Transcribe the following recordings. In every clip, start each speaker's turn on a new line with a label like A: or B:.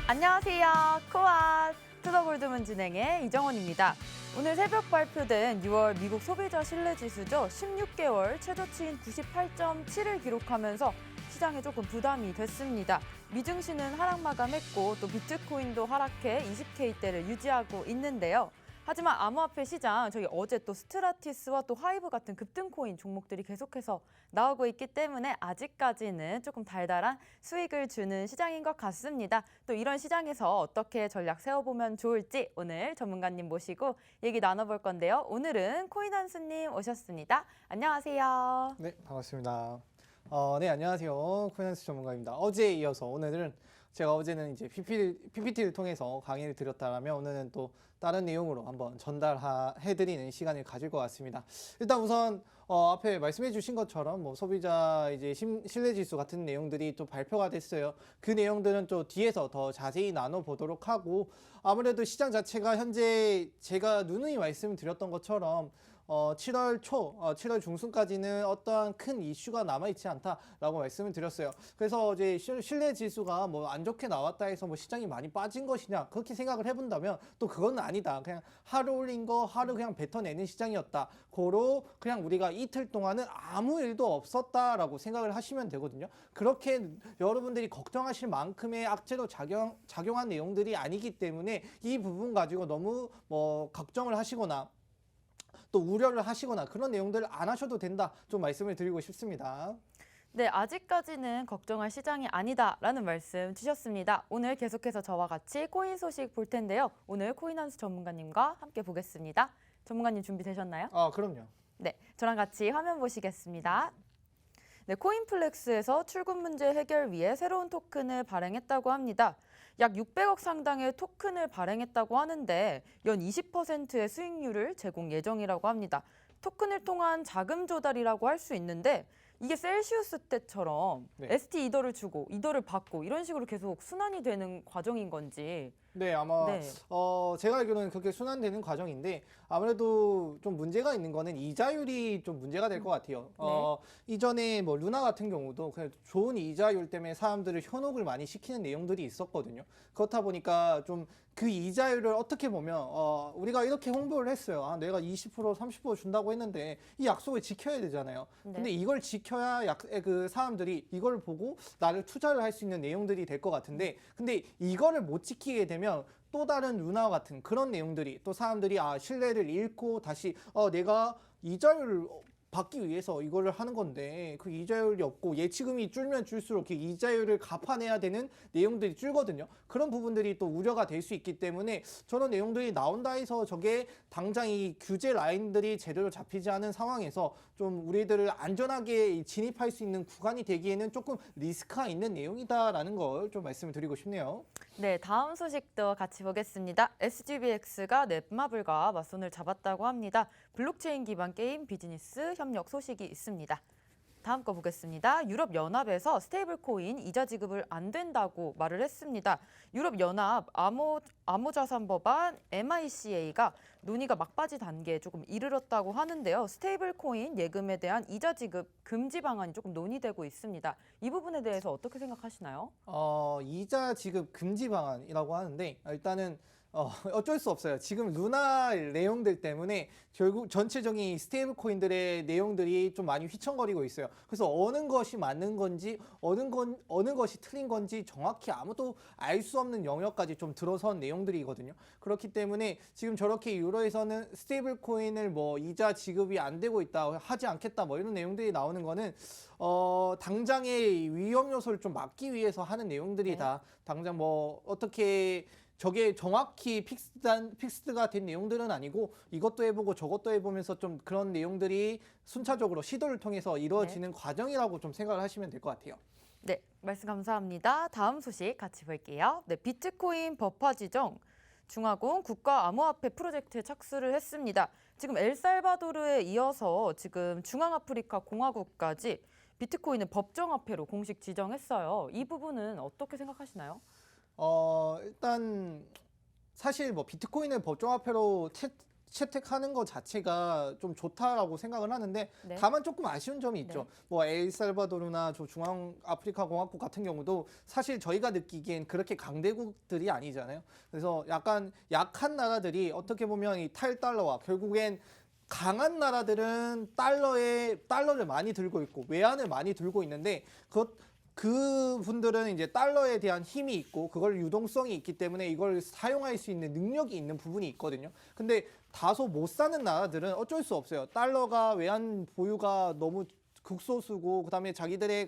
A: 안녕하세요. 코아 투더골드문 진행의 이정원입니다. 오늘 새벽 발표된 6월 미국 소비자 신뢰지수죠. 16개월 최저치인 98.7을 기록하면서 시장에 조금 부담이 됐습니다. 미증시는 하락 마감했고 또 비트코인도 하락해 20K대를 유지하고 있는데요. 하지만 암호화폐 시장, 저희 어제 또 스트라티스와 또 하이브 같은 급등코인 종목들이 계속해서 나오고 있기 때문에 아직까지는 조금 달달한 수익을 주는 시장인 것 같습니다. 또 이런 시장에서 어떻게 전략 세워보면 좋을지 오늘 전문가님 모시고 얘기 나눠볼 건데요. 오늘은 코인한수님 오셨습니다. 안녕하세요.
B: 네, 반갑습니다. 네, 안녕하세요. 코인한수 전문가입니다. 어제에 이어서 오늘은 제가 어제는 이제 PPT를 통해서 강의를 드렸다면 오늘은 또 다른 내용으로 한번 전달해드리는 시간을 가질 것 같습니다. 일단 우선 앞에 말씀해주신 것처럼 뭐 소비자 이제 신뢰지수 같은 내용들이 또 발표가 됐어요. 그 내용들은 또 뒤에서 더 자세히 나눠보도록 하고 아무래도 시장 자체가 현재 제가 누누이 말씀드렸던 것처럼 7월 초, 7월 중순까지는 어떠한 큰 이슈가 남아있지 않다라고 말씀을 드렸어요. 그래서 이제 신뢰 지수가 뭐 안 좋게 나왔다 해서 뭐 시장이 많이 빠진 것이냐 그렇게 생각을 해본다면 또 그건 아니다. 그냥 하루 올린 거 하루 그냥 뱉어내는 시장이었다. 고로 그냥 우리가 이틀 동안은 아무 일도 없었다라고 생각을 하시면 되거든요. 그렇게 여러분들이 걱정하실 만큼의 악재로 작용한 내용들이 아니기 때문에 이 부분 가지고 너무 뭐 걱정을 하시거나 또 우려를 하시거나 그런 내용들을 안 하셔도 된다. 좀 말씀을 드리고 싶습니다.
A: 네, 아직까지는 걱정할 시장이 아니다라는 말씀 주셨습니다. 오늘 계속해서 저와 같이 코인 소식 볼 텐데요. 오늘 코인한수 전문가님과 함께 보겠습니다. 전문가님 준비되셨나요?
B: 그럼요.
A: 네, 저랑 같이 화면 보시겠습니다. 네, 코인플렉스에서 출금 문제 해결 위해 새로운 토큰을 발행했다고 합니다. 약 600억 상당의 토큰을 발행했다고 하는데 연 20%의 수익률을 제공 예정이라고 합니다. 토큰을 통한 자금 조달이라고 할 수 있는데 이게 셀시우스 때처럼
B: 네.
A: ST 이더를 주고 이더를 받고 이런 식으로 계속 순환이 되는 과정인 건지.
B: 네, 아마
A: 네.
B: 제가 알기로는 그렇게 순환되는 과정인데 아무래도 좀 문제가 있는 거는 이자율이 좀 문제가 될 것 같아요. 이전에 뭐 루나 같은 경우도 그냥 좋은 이자율 때문에 사람들을 현혹을 많이 시키는 내용들이 있었거든요. 그렇다 보니까 좀 그 이자율을 어떻게 보면 우리가 이렇게 홍보를 했어요. 내가 20% 30% 준다고 했는데 이 약속을 지켜야 되잖아요.
A: 네.
B: 근데 이걸 지켜야 그 사람들이 이걸 보고 나를 투자를 할 수 있는 내용들이 될 것 같은데 근데 이거를 못 지키게 되면 또 다른 루나 같은 그런 내용들이 또 사람들이 신뢰를 잃고 다시 내가 이자율을 받기 위해서 이거를 하는 건데 그 이자율이 없고 예치금이 줄면 줄수록 그 이자율을 갚아내야 되는 내용들이 줄거든요. 그런 부분들이 또 우려가 될 수 있기 때문에 저런 내용들이 나온다 해서 저게 당장 이 규제 라인들이 제대로 잡히지 않은 상황에서 좀 우리들을 안전하게 진입할 수 있는 구간이 되기에는 조금 리스크가 있는 내용이다라는 걸 좀 말씀을 드리고 싶네요.
A: 네, 다음 소식도 같이 보겠습니다. SGBX가 넷마블과 맞선을 잡았다고 합니다. 블록체인 기반 게임 비즈니스 협력 소식이 있습니다. 다음 거 보겠습니다. 유럽연합에서 스테이블 코인 이자 지급을 안 된다고 말을 했습니다. 유럽연합 암호자산 법안 MICA가 논의가 막바지 단계에 조금 이르렀다고 하는데요. 스테이블 코인 예금에 대한 이자 지급 금지 방안이 조금 논의되고 있습니다. 이 부분에 대해서 어떻게 생각하시나요?
B: 이자 지급 금지 방안이라고 하는데 일단은 어쩔 수 없어요. 지금 루나 내용들 때문에 결국 전체적인 스테이블 코인들의 내용들이 좀 많이 휘청거리고 있어요. 그래서 어느 것이 맞는 건지 어느 것이 틀린 건지 정확히 아무도 알 수 없는 영역까지 좀 들어선 내용들이거든요. 그렇기 때문에 지금 저렇게 유로에서는 스테이블 코인을 뭐 이자 지급이 안 되고 있다, 하지 않겠다 뭐 이런 내용들이 나오는 거는 당장의 위험 요소를 좀 막기 위해서 하는 내용들이다. 당장 뭐 어떻게 저게 정확히 픽스드가 된 내용들은 아니고 이것도 해보고 저것도 해보면서 좀 그런 내용들이 순차적으로 시도를 통해서 이루어지는 과정이라고 좀 생각을 하시면 될 것 같아요.
A: 네, 말씀 감사합니다. 다음 소식 같이 볼게요. 네, 비트코인 법화 지정 중화공 국가 암호화폐 프로젝트에 착수를 했습니다. 지금 엘살바도르에 이어서 지금 중앙아프리카 공화국까지 비트코인을 법정화폐로 공식 지정했어요. 이 부분은 어떻게 생각하시나요?
B: 일단 사실 뭐 비트코인을 법정화폐로 채택하는 것 자체가 좀 좋다라고 생각을 하는데
A: 네.
B: 다만 조금 아쉬운 점이 있죠.
A: 네.
B: 뭐 엘살바도르나 저 중앙아프리카 공화국 같은 경우도 사실 저희가 느끼기엔 그렇게 강대국들이 아니잖아요. 그래서 약간 약한 나라들이 어떻게 보면 이 탈달러와 결국엔 강한 나라들은 달러를 많이 들고 있고 외환을 많이 들고 있는데 그 분들은 이제 달러에 대한 힘이 있고 그걸 유동성이 있기 때문에 이걸 사용할 수 있는 능력이 있는 부분이 있거든요. 근데 다소 못 사는 나라들은 어쩔 수 없어요. 달러가 외환 보유가 너무 극소수고 그다음에 자기들의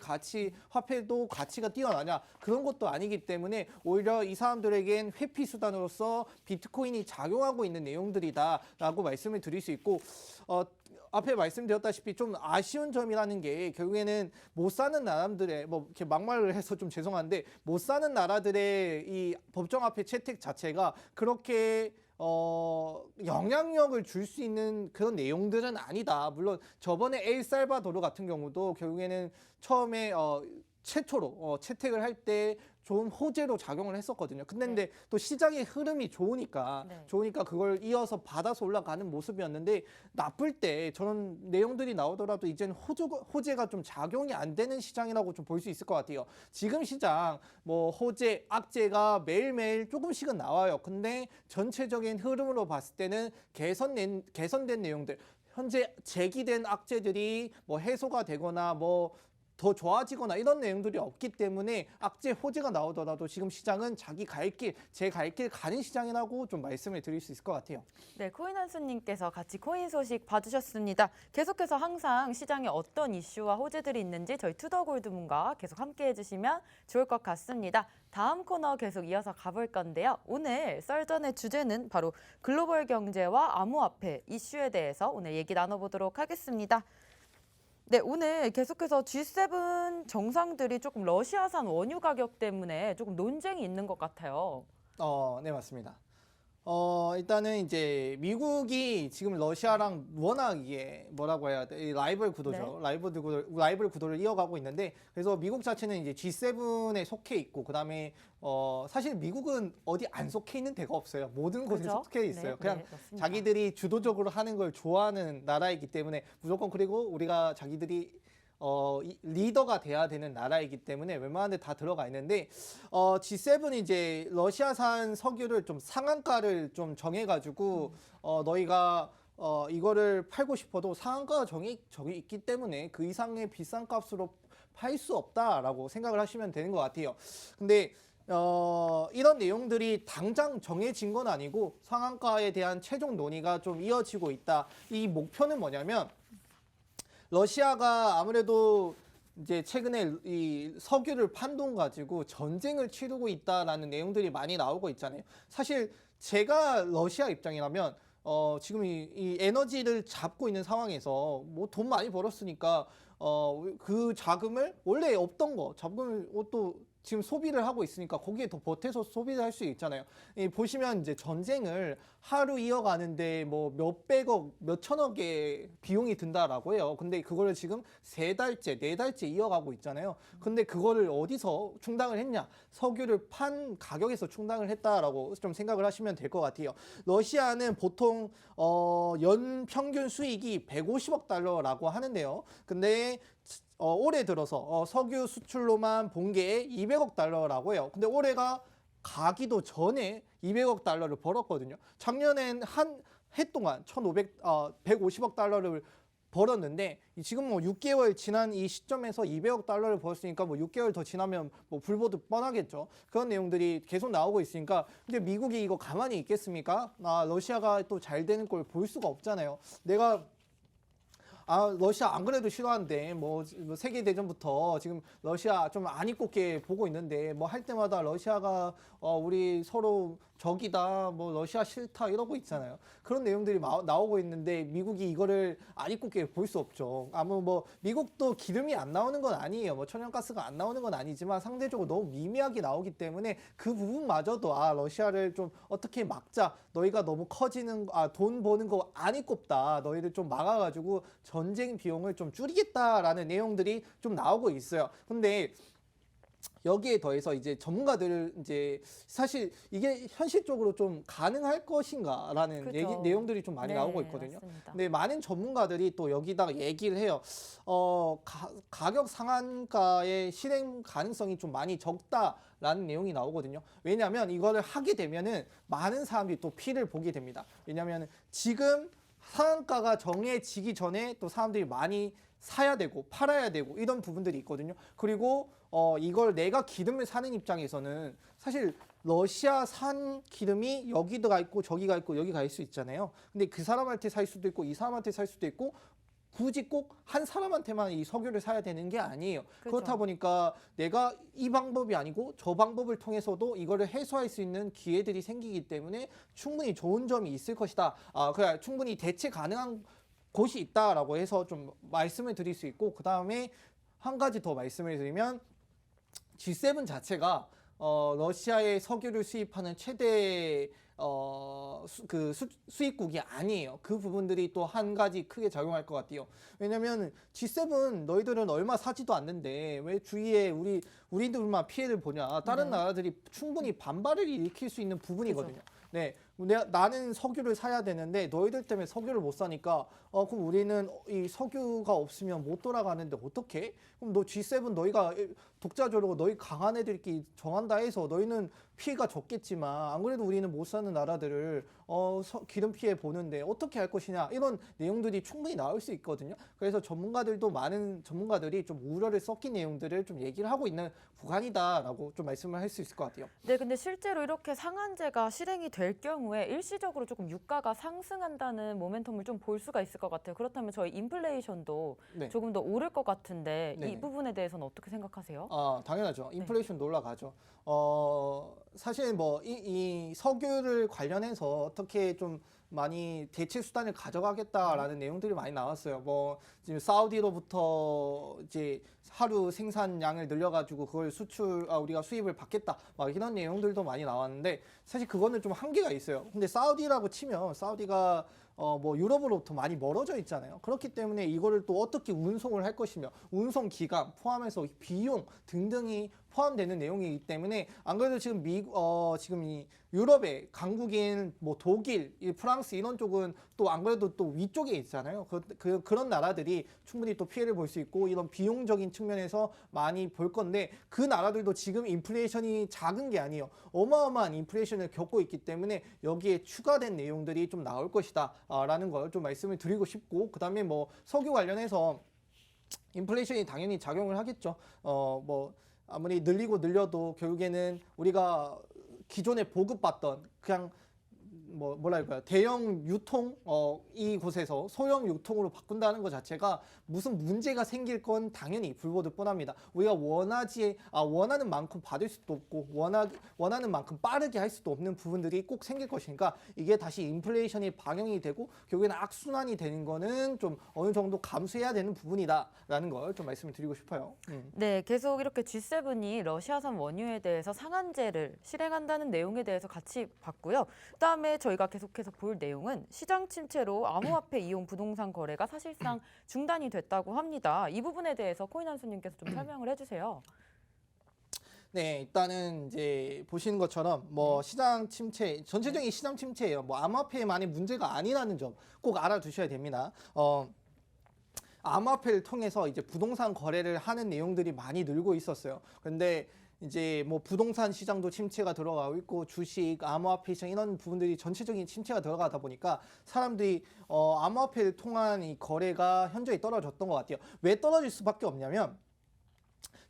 B: 화폐도 가치가 뛰어나냐 그런 것도 아니기 때문에 오히려 이 사람들에겐 회피 수단으로서 비트코인이 작용하고 있는 내용들이다라고 말씀을 드릴 수 있고 앞에 말씀드렸다시피 좀 아쉬운 점이라는 게 결국에는 못 사는 나라들의 뭐 이렇게 막말을 해서 좀 죄송한데 못 사는 나라들의 이 법정화폐 채택 자체가 그렇게 영향력을 줄 수 있는 그런 내용들은 아니다. 물론 저번에 엘살바도르 같은 경우도 결국에는 처음에 최초로 채택을 할 때 좋은 호재로 작용을 했었거든요. 근데 또 시장의 흐름이 좋으니까 그걸 이어서 받아서 올라가는 모습이었는데 나쁠 때 저런 내용들이 나오더라도 이제는 호재가 좀 작용이 안 되는 시장이라고 좀 볼 수 있을 것 같아요. 지금 시장 뭐 호재, 악재가 매일매일 조금씩은 나와요. 근데 전체적인 흐름으로 봤을 때는 개선된 내용들 현재 제기된 악재들이 뭐 해소가 되거나 뭐 더 좋아지거나 이런 내용들이 없기 때문에 악재 호재가 나오더라도 지금 시장은 제 갈 길 가는 시장이라고 좀 말씀을 드릴 수 있을 것 같아요.
A: 네, 코인한수님께서 같이 코인 소식 봐주셨습니다. 계속해서 항상 시장에 어떤 이슈와 호재들이 있는지 저희 투더골드문과 계속 함께 해주시면 좋을 것 같습니다. 다음 코너 계속 이어서 가볼 건데요. 오늘 썰전의 주제는 바로 글로벌 경제와 암호화폐 이슈에 대해서 오늘 얘기 나눠보도록 하겠습니다. 네, 오늘 계속해서 G7 정상들이 조금 러시아산 원유 가격 때문에 조금 논쟁이 있는 것 같아요.
B: 네, 맞습니다. 일단은 이제 미국이 지금 러시아랑 워낙 이게 뭐라고 해야 돼? 라이벌 구도죠. 라이벌 구도를 이어가고 있는데 그래서 미국 자체는 이제 G7에 속해 있고 그다음에 사실 미국은 어디 안 속해 있는 데가 없어요. 모든 곳에
A: 그렇죠?
B: 속해 있어요. 그냥
A: 맞습니다.
B: 자기들이 주도적으로 하는 걸 좋아하는 나라이기 때문에 무조건 그리고 우리가 자기들이 리더가 돼야 되는 나라이기 때문에 웬만한 데 다 들어가 있는데 G7은 이제 러시아산 석유를 좀 상한가를 좀 정해가지고 너희가 이거를 팔고 싶어도 상한가가 정이 있기 때문에 그 이상의 비싼 값으로 팔 수 없다라고 생각을 하시면 되는 것 같아요. 근데 이런 내용들이 당장 정해진 건 아니고 상한가에 대한 최종 논의가 좀 이어지고 있다. 이 목표는 뭐냐면 러시아가 아무래도 이제 최근에 이 석유를 판돈 가지고 전쟁을 치르고 있다라는 내용들이 많이 나오고 있잖아요. 사실 제가 러시아 입장이라면 지금 이 에너지를 잡고 있는 상황에서 뭐 돈 많이 벌었으니까 그 자금을 원래 없던 거 자금을 또 지금 소비를 하고 있으니까 거기에 더 보태서 소비를 할 수 있잖아요. 보시면 이제 전쟁을 하루 이어가는데 뭐 몇백억, 몇천억의 비용이 든다라고 해요. 근데 그거를 지금 3달째, 4달째 이어가고 있잖아요. 근데 그거를 어디서 충당을 했냐? 석유를 판 가격에서 충당을 했다라고 좀 생각을 하시면 될 것 같아요. 러시아는 보통 연 평균 수익이 150억 달러라고 하는데요. 근데 올해 들어서 석유 수출로만 본 게 200억 달러라고 해요. 근데 올해가 가기도 전에 200억 달러를 벌었거든요. 작년엔 한 해 동안 150억 달러를 벌었는데 지금 뭐 6개월 지난 이 시점에서 200억 달러를 벌었으니까 뭐 6개월 더 지나면 뭐 불보듯 뻔하겠죠. 그런 내용들이 계속 나오고 있으니까 근데 미국이 이거 가만히 있겠습니까? 러시아가 또 잘 되는 걸 볼 수가 없잖아요. 러시아 안 그래도 싫어하는데 뭐 세계 대전부터 지금 러시아 좀 안 이롭게 보고 있는데 뭐 할 때마다 러시아가 우리 서로 적이다 뭐 러시아 싫다 이러고 있잖아요. 그런 내용들이 나오고 있는데 미국이 이거를 안 이롭게 볼 수 없죠. 뭐 미국도 기름이 안 나오는 건 아니에요. 뭐 천연가스가 안 나오는 건 아니지만 상대적으로 너무 미미하게 나오기 때문에 그 부분마저도 러시아를 좀 어떻게 막자. 너희가 너무 돈 버는 거 안 이롭다. 너희를 좀 막아가지고 전쟁 비용을 좀 줄이겠다라는 내용들이 좀 나오고 있어요. 근데 여기에 더해서 이제 전문가들 이제 사실 이게 현실적으로 좀 가능할 것인가라는
A: 그죠.
B: 내용들이 좀 많이
A: 네,
B: 나오고 있거든요.
A: 맞습니다.
B: 근데 많은 전문가들이 또 여기다가 얘기를 해요. 가격 상한가의 실행 가능성이 좀 많이 적다라는 내용이 나오거든요. 왜냐하면 이거를 하게 되면은 많은 사람들이 또 피해를 보게 됩니다. 왜냐하면 지금 상한가가 정해지기 전에 또 사람들이 많이 사야 되고 팔아야 되고 이런 부분들이 있거든요. 그리고 이걸 내가 기름을 사는 입장에서는 사실 러시아산 기름이 여기가 있고 저기가 있고 여기 가 있을 수 있잖아요. 근데 그 사람한테 살 수도 있고 이 사람한테 살 수도 있고 굳이 꼭 한 사람한테만 이 석유를 사야 되는 게 아니에요.
A: 그죠.
B: 그렇다 보니까 내가 이 방법이 아니고 저 방법을 통해서도 이거를 해소할 수 있는 기회들이 생기기 때문에 충분히 좋은 점이 있을 것이다. 그래 충분히 대체 가능한 곳이 있다라고 해서 좀 말씀을 드릴 수 있고, 그 다음에 한 가지 더 말씀을 드리면 G7 자체가 러시아의 석유를 수입하는 최대 수입국이 아니에요. 그 부분들이 또 한 가지 크게 작용할 것 같아요. 왜냐면 G7 너희들은 얼마 사지도 않는데 왜 주위에 우리들만 피해를 보냐? 다른
A: 네.
B: 나라들이 충분히 반발을 일으킬 수 있는 부분이거든요. 네, 나는 석유를 사야 되는데 너희들 때문에 석유를 못 사니까 그럼 우리는 이 석유가 없으면 못 돌아가는데 어떡해? 그럼 너 G7 너희가 독자적으로 너희 강한 애들끼리 정한다 해서 너희는 피해가 적겠지만 안 그래도 우리는 못 사는 나라들을 기름 피해 보는데 어떻게 할 것이냐 이런 내용들이 충분히 나올 수 있거든요. 그래서 많은 전문가들이 좀 우려를 섞인 내용들을 좀 얘기를 하고 있는 구간이다라고 좀 말씀을 할 수 있을 것 같아요.
A: 네, 근데 실제로 이렇게 상한제가 실행이 될 경우에 일시적으로 조금 유가가 상승한다는 모멘텀을 좀 볼 수가 있을 것 같아요. 그렇다면 저희 인플레이션도
B: 네.
A: 조금 더 오를 것 같은데 이
B: 네네.
A: 부분에 대해서는 어떻게 생각하세요?
B: 당연하죠. 인플레이션도 올라가죠. 사실 뭐 이 석유를 관련해서 어떻게 좀 많이 대체 수단을 가져가겠다라는 내용들이 많이 나왔어요. 뭐 지금 사우디로부터 이제 하루 생산량을 늘려가지고 그걸 우리가 수입을 받겠다. 막 이런 내용들도 많이 나왔는데 사실 그거는 좀 한계가 있어요. 근데 사우디라고 치면 사우디가 뭐 유럽으로부터 많이 멀어져 있잖아요. 그렇기 때문에 이거를 또 어떻게 운송을 할 것이며 운송 기간 포함해서 비용 등등이 포함되는 내용이기 때문에 안 그래도 지금 지금 이 유럽의 강국인 뭐 독일, 프랑스 이런 쪽은 또 안 그래도 또 위쪽에 있잖아요. 그런 나라들이 충분히 또 피해를 볼 수 있고 이런 비용적인 측면에서 많이 볼 건데 그 나라들도 지금 인플레이션이 작은 게 아니에요. 어마어마한 인플레이션을 겪고 있기 때문에 여기에 추가된 내용들이 좀 나올 것이다 라는 걸 좀 말씀을 드리고 싶고, 그 다음에 뭐 석유 관련해서 인플레이션이 당연히 작용을 하겠죠. 뭐 아무리 늘려도 결국에는 우리가 기존에 보급받던 그냥 뭐랄까요 대형 유통 이곳에서 소형 유통으로 바꾼다는 것 자체가 무슨 문제가 생길 건 당연히 불보듯 뻔합니다. 우리가 원하는 만큼 받을 수도 없고 원하는 만큼 빠르게 할 수도 없는 부분들이 꼭 생길 것이니까 이게 다시 인플레이션이 반영이 되고 결국에는 악순환이 되는 거는 좀 어느 정도 감수해야 되는 부분이다라는 걸 좀 말씀을 드리고 싶어요.
A: 네, 계속 이렇게 G7이 러시아산 원유에 대해서 상한제를 실행한다는 내용에 대해서 같이 봤고요. 그다음에 저희가 계속해서 볼 내용은 시장 침체로 암호화폐 이용 부동산 거래가 사실상 중단이 됐다고 합니다. 이 부분에 대해서 코인한수님께서 좀 설명을 해주세요.
B: 네, 일단은 이제 보시는 것처럼 뭐 시장 침체, 전체적인 시장 침체예요. 뭐 암호화폐만의 문제가 아니라는 점 꼭 알아두셔야 됩니다. 암호화폐를 통해서 이제 부동산 거래를 하는 내용들이 많이 늘고 있었어요. 근데 이제 뭐 부동산 시장도 침체가 들어가고 있고 주식, 암호화폐 시장 이런 부분들이 전체적인 침체가 들어가다 보니까 사람들이 암호화폐를 통한 이 거래가 현저히 떨어졌던 것 같아요. 왜 떨어질 수밖에 없냐면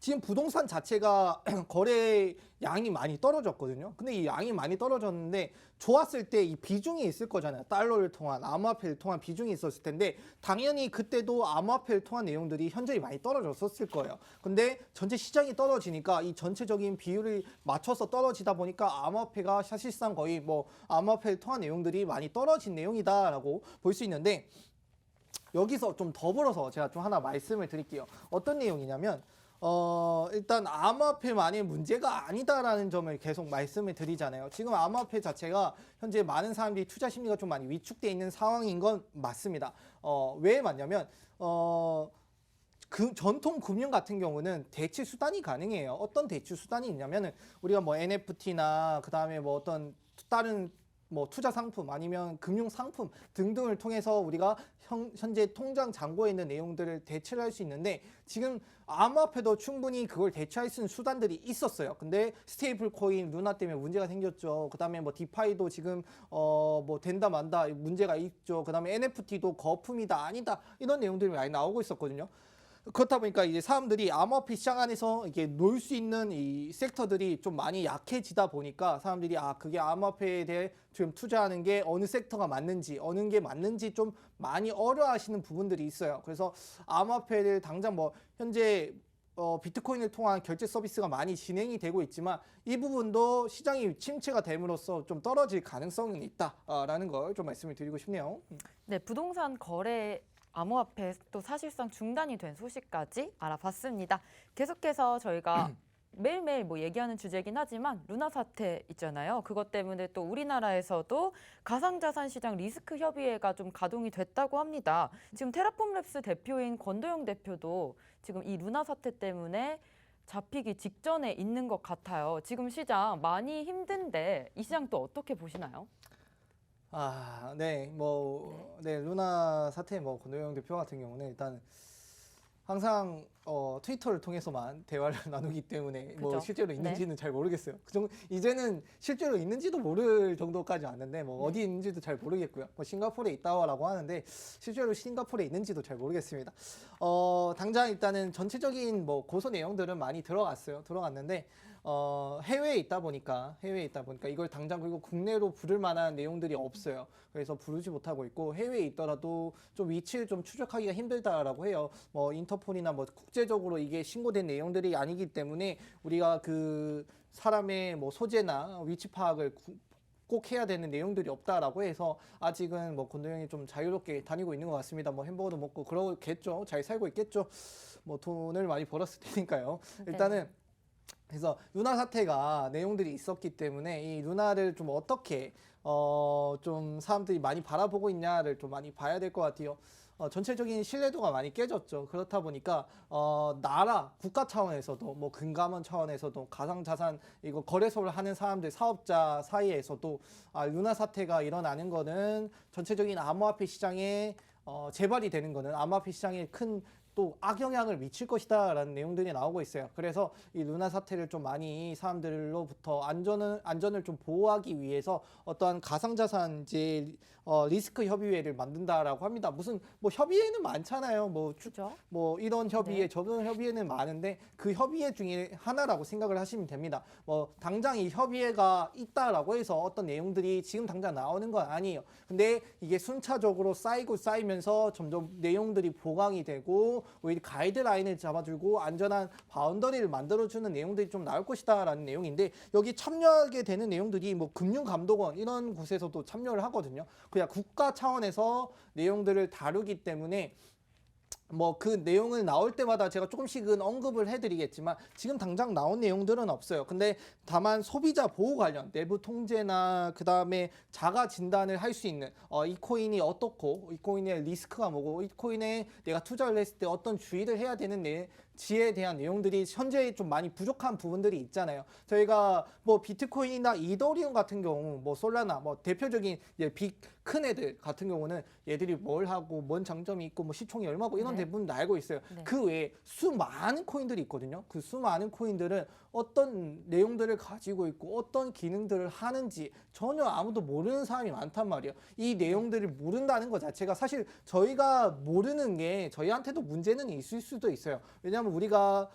B: 지금 부동산 자체가 거래 양이 많이 떨어졌거든요. 근데 이 양이 많이 떨어졌는데 좋았을 때 이 비중이 있을 거잖아요. 달러를 통한 암호화폐를 통한 비중이 있었을 텐데 당연히 그때도 암호화폐를 통한 내용들이 현저히 많이 떨어졌었을 거예요. 근데 전체 시장이 떨어지니까 이 전체적인 비율을 맞춰서 떨어지다 보니까 암호화폐가 사실상 거의 뭐 암호화폐를 통한 내용들이 많이 떨어진 내용이다라고 볼 수 있는데 여기서 좀 더불어서 제가 좀 하나 말씀을 드릴게요. 어떤 내용이냐면 일단 암호화폐만의 문제가 아니다라는 점을 계속 말씀을 드리잖아요. 지금 암호화폐 자체가 현재 많은 사람들이 투자 심리가 좀 많이 위축되어 있는 상황인 건 맞습니다. 왜 맞냐면 그 전통 금융 같은 경우는 대체 수단이 가능해요. 어떤 대체 수단이 있냐면은 우리가 뭐 NFT나 그다음에 뭐 어떤 다른 뭐 투자 상품 아니면 금융 상품 등등을 통해서 우리가 현재 통장 잔고에 있는 내용들을 대체를 할 수 있는데 지금 암호화폐도 충분히 그걸 대체할 수 있는 수단들이 있었어요. 근데 스테이블 코인 루나 때문에 문제가 생겼죠. 그다음에 뭐 디파이도 지금 뭐 된다 만다 문제가 있죠. 그다음에 NFT도 거품이다 아니다 이런 내용들이 많이 나오고 있었거든요. 그렇다 보니까 이제 사람들이 암호화폐 시장 안에서 이게 놀 수 있는 이 섹터들이 좀 많이 약해지다 보니까 사람들이 그게 암호화폐에 대해 지금 투자하는 게 어느 섹터가 맞는지 어느 게 맞는지 좀 많이 어려워하시는 부분들이 있어요. 그래서 암호화폐를 당장 뭐 현재 비트코인을 통한 결제 서비스가 많이 진행이 되고 있지만 이 부분도 시장이 침체가 됨으로써 좀 떨어질 가능성은 있다라는 걸 좀 말씀을 드리고 싶네요.
A: 네, 부동산 거래 암호화폐 또 사실상 중단이 된 소식까지 알아봤습니다. 계속해서 저희가 매일매일 뭐 얘기하는 주제긴 하지만 루나 사태 있잖아요. 그것 때문에 또 우리나라에서도 가상자산 시장 리스크 협의회가 좀 가동이 됐다고 합니다. 지금 테라폼랩스 대표인 권도영 대표도 지금 이 루나 사태 때문에 잡히기 직전에 있는 것 같아요. 지금 시장 많이 힘든데 이 시장 또 어떻게 보시나요?
B: 네, 루나 사태 권도영 대표 같은 경우는 일단 항상 트위터를 통해서만 대화를 나누기 때문에
A: 그죠?
B: 실제로 있는지는 잘 모르겠어요. 이제는 실제로 있는지도 모를 정도까지 왔는데 어디 있는지도 잘 모르겠고요. 싱가포르에 있다라고 하는데 실제로 싱가포르에 있는지도 잘 모르겠습니다. 당장 일단은 전체적인 고소 내용들은 많이 들어갔는데 해외에 있다 보니까 이걸 당장 그리고 국내로 부를 만한 내용들이 없어요. 그래서 부르지 못하고 있고 해외에 있더라도 좀 위치를 좀 추적하기가 힘들다라고 해요. 인터폴이나 국제적으로 이게 신고된 내용들이 아니기 때문에 우리가 그 사람의 소재나 위치 파악을 꼭 해야 되는 내용들이 없다라고 해서 아직은 권도영이 좀 자유롭게 다니고 있는 것 같습니다. 햄버거도 먹고 그러겠죠. 잘 살고 있겠죠. 돈을 많이 벌었을 테니까요. 일단은 그래서 루나 사태가 내용들이 있었기 때문에 이 루나를 좀 어떻게 좀 사람들이 많이 바라보고 있냐를 좀 많이 봐야 될 것 같아요. 전체적인 신뢰도가 많이 깨졌죠. 그렇다 보니까 나라, 국가 차원에서도 금감원 차원에서도 가상자산 이거 거래소를 하는 사람들, 사업자 사이에서도 루나 사태가 일어나는 거는 전체적인 암호화폐 시장에 재발이 되는 거는 암호화폐 시장에 큰 또 악영향을 미칠 것이다라는 내용들이 나오고 있어요. 그래서 이 루나 사태를 좀 많이 사람들로부터 안전을 좀 보호하기 위해서 어떠한 가상자산 이제 리스크 협의회를 만든다라고 합니다. 무슨 협의회는 많잖아요.
A: 그죠?
B: 이런 협의회, 저런 협의회는 많은데 그 협의회 중에 하나라고 생각을 하시면 됩니다. 당장 이 협의회가 있다라고 해서 어떤 내용들이 지금 당장 나오는 건 아니에요. 근데 이게 순차적으로 쌓이면서 점점 내용들이 보강이 되고 오히려 가이드라인을 잡아주고 안전한 바운더리를 만들어주는 내용들이 좀 나올 것이다라는 내용인데 여기 참여하게 되는 내용들이 금융감독원 이런 곳에서도 참여를 하거든요. 그냥 국가 차원에서 내용들을 다루기 때문에 그 내용을 나올 때마다 제가 조금씩은 언급을 해드리겠지만 지금 당장 나온 내용들은 없어요. 근데 다만 소비자 보호 관련 내부 통제나 그 다음에 자가 진단을 할 수 있는 이 코인이 어떻고 이 코인의 리스크가 뭐고 이 코인에 내가 투자를 했을 때 어떤 주의를 해야 되는 지에 대한 내용들이 현재 좀 많이 부족한 부분들이 있잖아요. 저희가 비트코인이나 이더리움 같은 경우 솔라나 대표적인 큰 애들 같은 경우는 얘들이 뭘 하고 뭔 장점이 있고 시총이 얼마고 이런 대부분 알고 있어요.
A: 네.
B: 그 외에 수많은 코인들이 있거든요. 그 수많은 코인들은 어떤 내용들을 가지고 있고 어떤 기능들을 하는지 전혀 아무도 모르는 사람이 많단 말이에요. 이 내용들을 모른다는 것 자체가 사실 저희가 모르는 게 저희한테도 문제는 있을 수도 있어요. 왜냐하면 우리가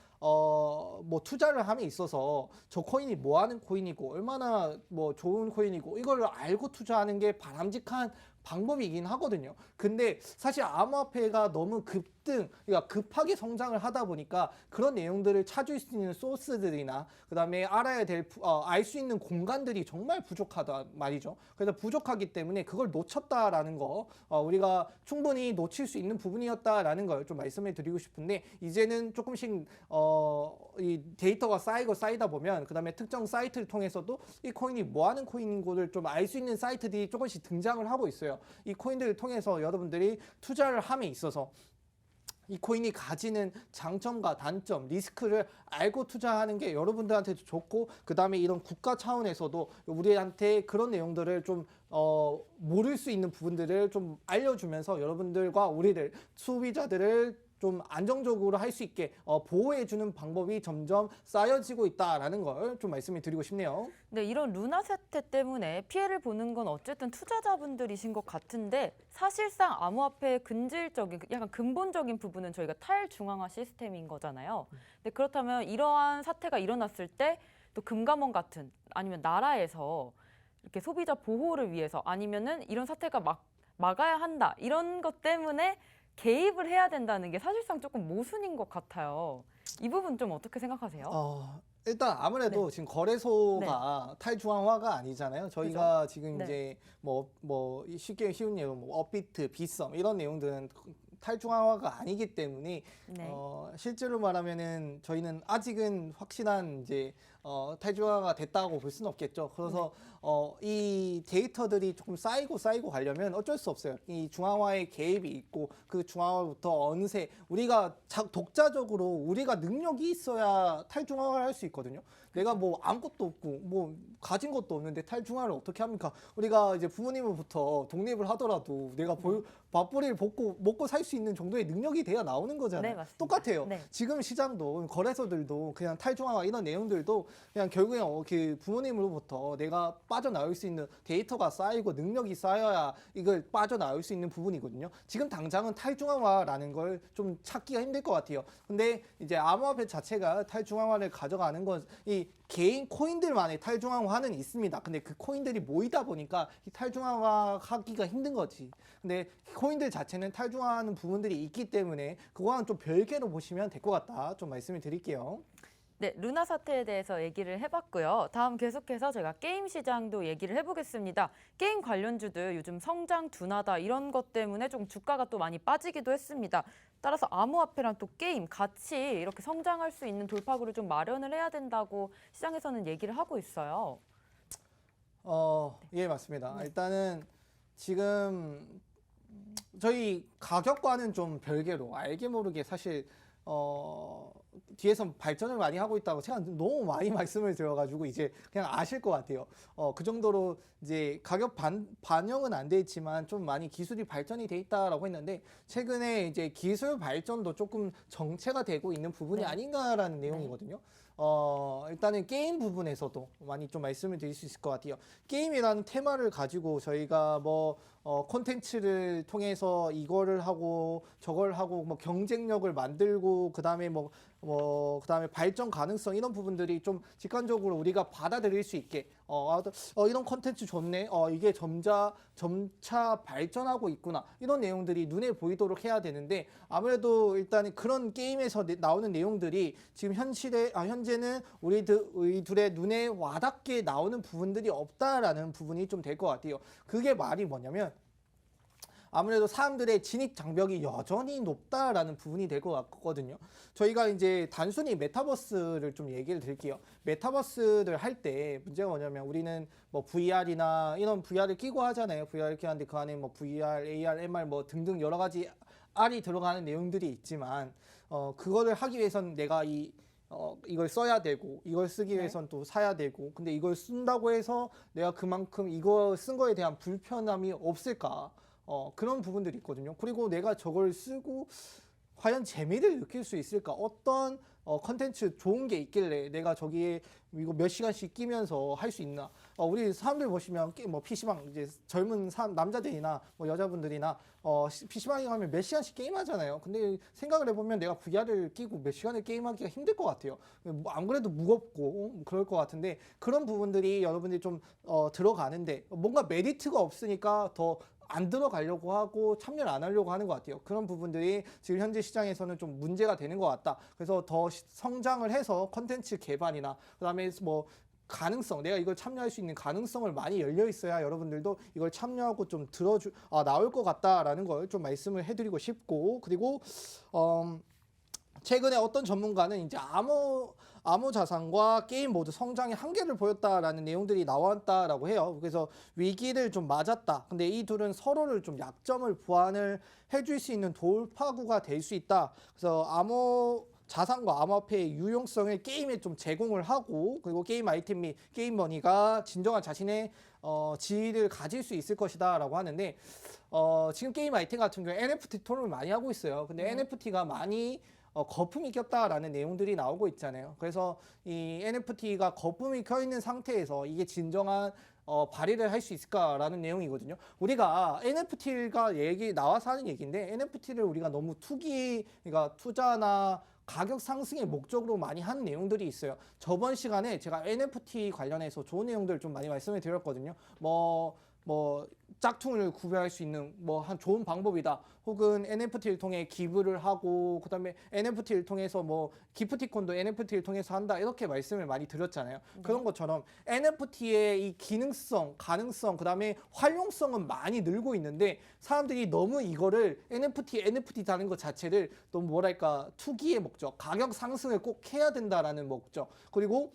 B: 투자를 함에 있어서 저 코인이 뭐 하는 코인이고 얼마나 좋은 코인이고 이걸 알고 투자하는 게 바람직한 방법이긴 하거든요. 근데 사실 암호화폐가 너무 그러니까 급하게 성장을 하다 보니까 그런 내용들을 찾을 수 있는 소스들이나 그다음에 알아야 될 알 수 있는 공간들이 정말 부족하다 말이죠. 그래서 부족하기 때문에 그걸 놓쳤다라는 거 우리가 충분히 놓칠 수 있는 부분이었다라는 걸 좀 말씀을 드리고 싶은데 이제는 조금씩 이 데이터가 쌓이다 보면 그다음에 특정 사이트를 통해서도 이 코인이 뭐 하는 코인인고를 좀 알 수 있는 사이트들이 조금씩 등장을 하고 있어요. 이 코인들을 통해서 여러분들이 투자를 함에 있어서 이 코인이 가지는 장점과 단점, 리스크를 알고 투자하는 게 여러분들한테도 좋고, 그 다음에 이런 국가 차원에서도 우리한테 그런 내용들을 좀 모를 수 있는 부분들을 좀 알려주면서 여러분들과 우리를 소비자들을 좀 안정적으로 할 수 있게 보호해주는 방법이 점점 쌓여지고 있다라는 걸 좀 말씀을 드리고 싶네요.
A: 네, 이런 루나 사태 때문에 피해를 보는 건 어쨌든 투자자분들이신 것 같은데 사실상 암호화폐의 근질적인 약간 근본적인 부분은 저희가 탈중앙화 시스템인 거잖아요. 근데 그렇다면 이러한 사태가 일어났을 때 또 금감원 같은 아니면 나라에서 이렇게 소비자 보호를 위해서 아니면은 이런 사태가 막아야 한다 이런 것 때문에 개입을 해야 된다는 게 사실상 조금 모순인 것 같아요. 이 부분 좀 어떻게 생각하세요?
B: 일단 아무래도
A: 네.
B: 지금 거래소가 탈중앙화가 아니잖아요. 저희가 지금
A: 네.
B: 이제 쉽게 쉬운 예로 업비트, 빗썸 이런 내용들은 탈중앙화가 아니기 때문에
A: 네.
B: 실제로 말하면은 저희는 아직은 확실한 이제 탈중앙화가 됐다고 볼 수는 없겠죠. 그래서 이 데이터들이 조금 쌓이고 가려면 어쩔 수 없어요. 이 중앙화의 개입이 있고 그 중앙화부터 어느새 우리가 독자적으로 우리가 능력이 있어야 탈중앙화를 할 수 있거든요. 내가 뭐 아무것도 없고 뭐 가진 것도 없는데 탈중앙화를 어떻게 합니까? 우리가 이제 부모님으로부터 독립을 하더라도 내가 밥벌이를 먹고 살 수 있는 정도의 능력이 돼야 나오는 거잖아요.
A: 네, 맞습니다.
B: 똑같아요.
A: 네.
B: 지금 시장도 거래소들도 그냥 탈중앙화 이런 내용들도 그냥 결국에 그 부모님으로부터 내가 빠져나올 수 있는 데이터가 쌓이고 능력이 쌓여야 이걸 빠져나올 수 있는 부분이거든요. 지금 당장은 탈중앙화라는 걸 좀 찾기가 힘들 것 같아요. 근데 이제 암호화폐 자체가 탈중앙화를 가져가는 건 이 개인 코인들만의 탈중앙화는 있습니다. 근데 그 코인들이 모이다 보니까 이 탈중앙화 하기가 힘든 거지. 근데 코인들 자체는 탈중앙하는 부분들이 있기 때문에 그거랑 좀 별개로 보시면 될 것 같다. 좀 말씀을 드릴게요.
A: 네, 루나 사태에 대해서 얘기를 해봤고요. 다음 계속해서 제가 게임 시장도 얘기를 해보겠습니다. 게임 관련주들 요즘 성장 둔하다 이런 것 때문에 좀 주가가 또 많이 빠지기도 했습니다. 따라서 암호화폐랑 또 게임 같이 이렇게 성장할 수 있는 돌파구를 좀 마련을 해야 된다고 시장에서는 얘기를 하고 있어요.
B: 예, 맞습니다. 일단은 지금 저희 가격과는 좀 별개로 알게 모르게 사실 뒤에서 발전을 많이 하고 있다고 제가 너무 많이 말씀을 드려가지고 이제 그냥 아실 것 같아요. 그 정도로 이제 가격 반영은 안 돼 있지만 좀 많이 기술이 발전이 돼 있다라고 했는데 최근에 이제 기술 발전도 조금 정체가 되고 있는 부분이
A: 네.
B: 아닌가라는 내용이거든요. 일단은 게임 부분에서도 많이 좀 말씀을 드릴 수 있을 것 같아요. 게임이라는 테마를 가지고 저희가 콘텐츠를 통해서 이거를 하고 저걸 하고 경쟁력을 만들고 그다음에 그다음에 발전 가능성 이런 부분들이 좀 직관적으로 우리가 받아들일 수 있게 이런 콘텐츠 좋네. 이게 점차 발전하고 있구나. 이런 내용들이 눈에 보이도록 해야 되는데 아무래도 일단 그런 게임에서 나오는 내용들이 지금 현재는 우리들의 눈에 와닿게 나오는 부분들이 없다라는 부분이 좀 될 것 같아요. 그게 말이 뭐냐면 아무래도 사람들의 진입 장벽이 여전히 높다라는 부분이 될 것 같거든요. 저희가 이제 단순히 메타버스를 좀 얘기를 드릴게요. 메타버스를 할 때 문제가 뭐냐면 우리는 VR이나 이런 VR을 끼고 하잖아요. VR을 끼고 하는데 그 안에 VR, AR, MR 등등 여러 가지 R이 들어가는 내용들이 있지만 그거를 하기 위해서는 내가 이걸 써야 되고 이걸 쓰기 위해서는 또 사야 되고 근데 이걸 쓴다고 해서 내가 그만큼 이거 쓴 거에 대한 불편함이 없을까? 그런 부분들이 있거든요. 그리고 내가 저걸 쓰고 과연 재미를 느낄 수 있을까? 어떤 컨텐츠 좋은 게 있길래 내가 저기에 이거 몇 시간씩 끼면서 할 수 있나? 우리 사람들 보시면 PC방 이제 젊은 남자들이나 여자분들이나 PC방에 가면 몇 시간씩 게임하잖아요. 근데 생각을 해보면 내가 VR을 끼고 몇 시간을 게임하기가 힘들 것 같아요. 안 그래도 무겁고 그럴 것 같은데 그런 부분들이 여러분들이 좀 들어가는데 뭔가 메리트가 없으니까 더 안 들어가려고 하고 참여를 안 하려고 하는 것 같아요. 그런 부분들이 지금 현재 시장에서는 좀 문제가 되는 것 같다. 그래서 더 성장을 해서 컨텐츠 개발이나 그다음에 가능성, 내가 이걸 참여할 수 있는 가능성을 많이 열려 있어야 여러분들도 이걸 참여하고 좀 나올 것 같다라는 걸 좀 말씀을 해드리고 싶고 그리고 최근에 어떤 전문가는 이제 암호 자산과 게임 모두 성장의 한계를 보였다라는 내용들이 나왔다라고 해요. 그래서 위기를 좀 맞았다. 근데 이 둘은 서로를 좀 약점을 보완을 해줄 수 있는 돌파구가 될 수 있다. 그래서 암호 자산과 암호화폐의 유용성을 게임에 좀 제공을 하고 그리고 게임 아이템 및 게임 머니가 진정한 자신의 지위를 가질 수 있을 것이다라고 하는데 지금 게임 아이템 같은 경우에 NFT 토론을 많이 하고 있어요. 근데 NFT가 많이 거품이 꼈다라는 내용들이 나오고 있잖아요. 그래서 이 NFT가 거품이 껴 있는 상태에서 이게 진정한 발휘를 할 수 있을까라는 내용이거든요. 우리가 NFT가 나와서 하는 얘기인데 NFT를 우리가 너무 그러니까 투자나 가격 상승의 목적으로 많이 하는 내용들이 있어요. 저번 시간에 제가 NFT 관련해서 좋은 내용들 좀 많이 말씀을 드렸거든요. 뭐 짝퉁을 구별할 수 있는 한 좋은 방법이다. 혹은 NFT를 통해 기부를 하고 그다음에 NFT를 통해서 기프티콘도 NFT를 통해서 한다. 이렇게 말씀을 많이 드렸잖아요. 그런 것처럼 NFT의 이 기능성, 가능성, 그다음에 활용성은 많이 늘고 있는데 사람들이 너무 이거를 NFT라는 것 자체를 너무 뭐랄까 투기의 목적, 가격 상승을 꼭 해야 된다라는 목적. 그리고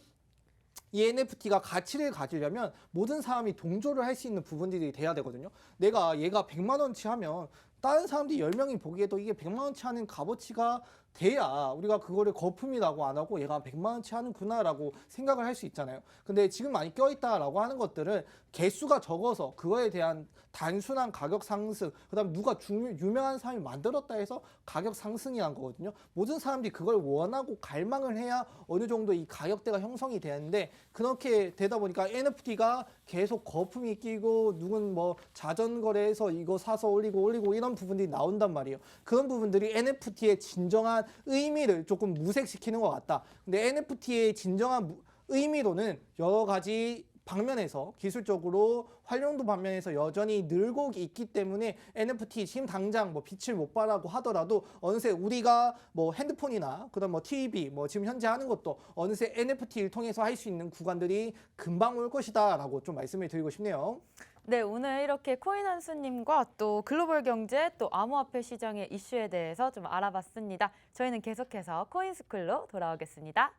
B: 이 NFT가 가치를 가지려면 모든 사람이 동조를 할 수 있는 부분들이 돼야 되거든요. 내가 얘가 100만 원치 하면 다른 사람들이 10명이 보기에도 이게 100만 원치 하는 값어치가 돼야 우리가 그거를 거품이라고 안 하고 얘가 100만 원치 하는구나라고 생각을 할 수 있잖아요. 근데 지금 많이 껴있다라고 하는 것들은 개수가 적어서 그거에 대한 단순한 가격 상승, 그다음 누가 유명한 사람이 만들었다 해서 가격 상승이 한 거거든요. 모든 사람들이 그걸 원하고 갈망을 해야 어느 정도 이 가격대가 형성이 되는데 그렇게 되다 보니까 NFT가 계속 거품이 끼고 누군 자전거래해서 이거 사서 올리고 이런 부분들이 나온단 말이에요. 그런 부분들이 NFT의 진정한 의미를 조금 무색시키는 것 같다. 근데 NFT의 진정한 의미로는 여러 가지 방면에서 기술적으로 활용도 방면에서 여전히 늘고 있기 때문에 NFT 지금 당장 빛을 못 발하고 하더라도 어느새 우리가 핸드폰이나 그다음 TV 지금 현재 하는 것도 어느새 NFT를 통해서 할 수 있는 구간들이 금방 올 것이다라고 좀 말씀을 드리고 싶네요.
A: 네, 오늘 이렇게 코인 한수님과 또 글로벌 경제 또 암호화폐 시장의 이슈에 대해서 좀 알아봤습니다. 저희는 계속해서 코인스쿨로 돌아오겠습니다.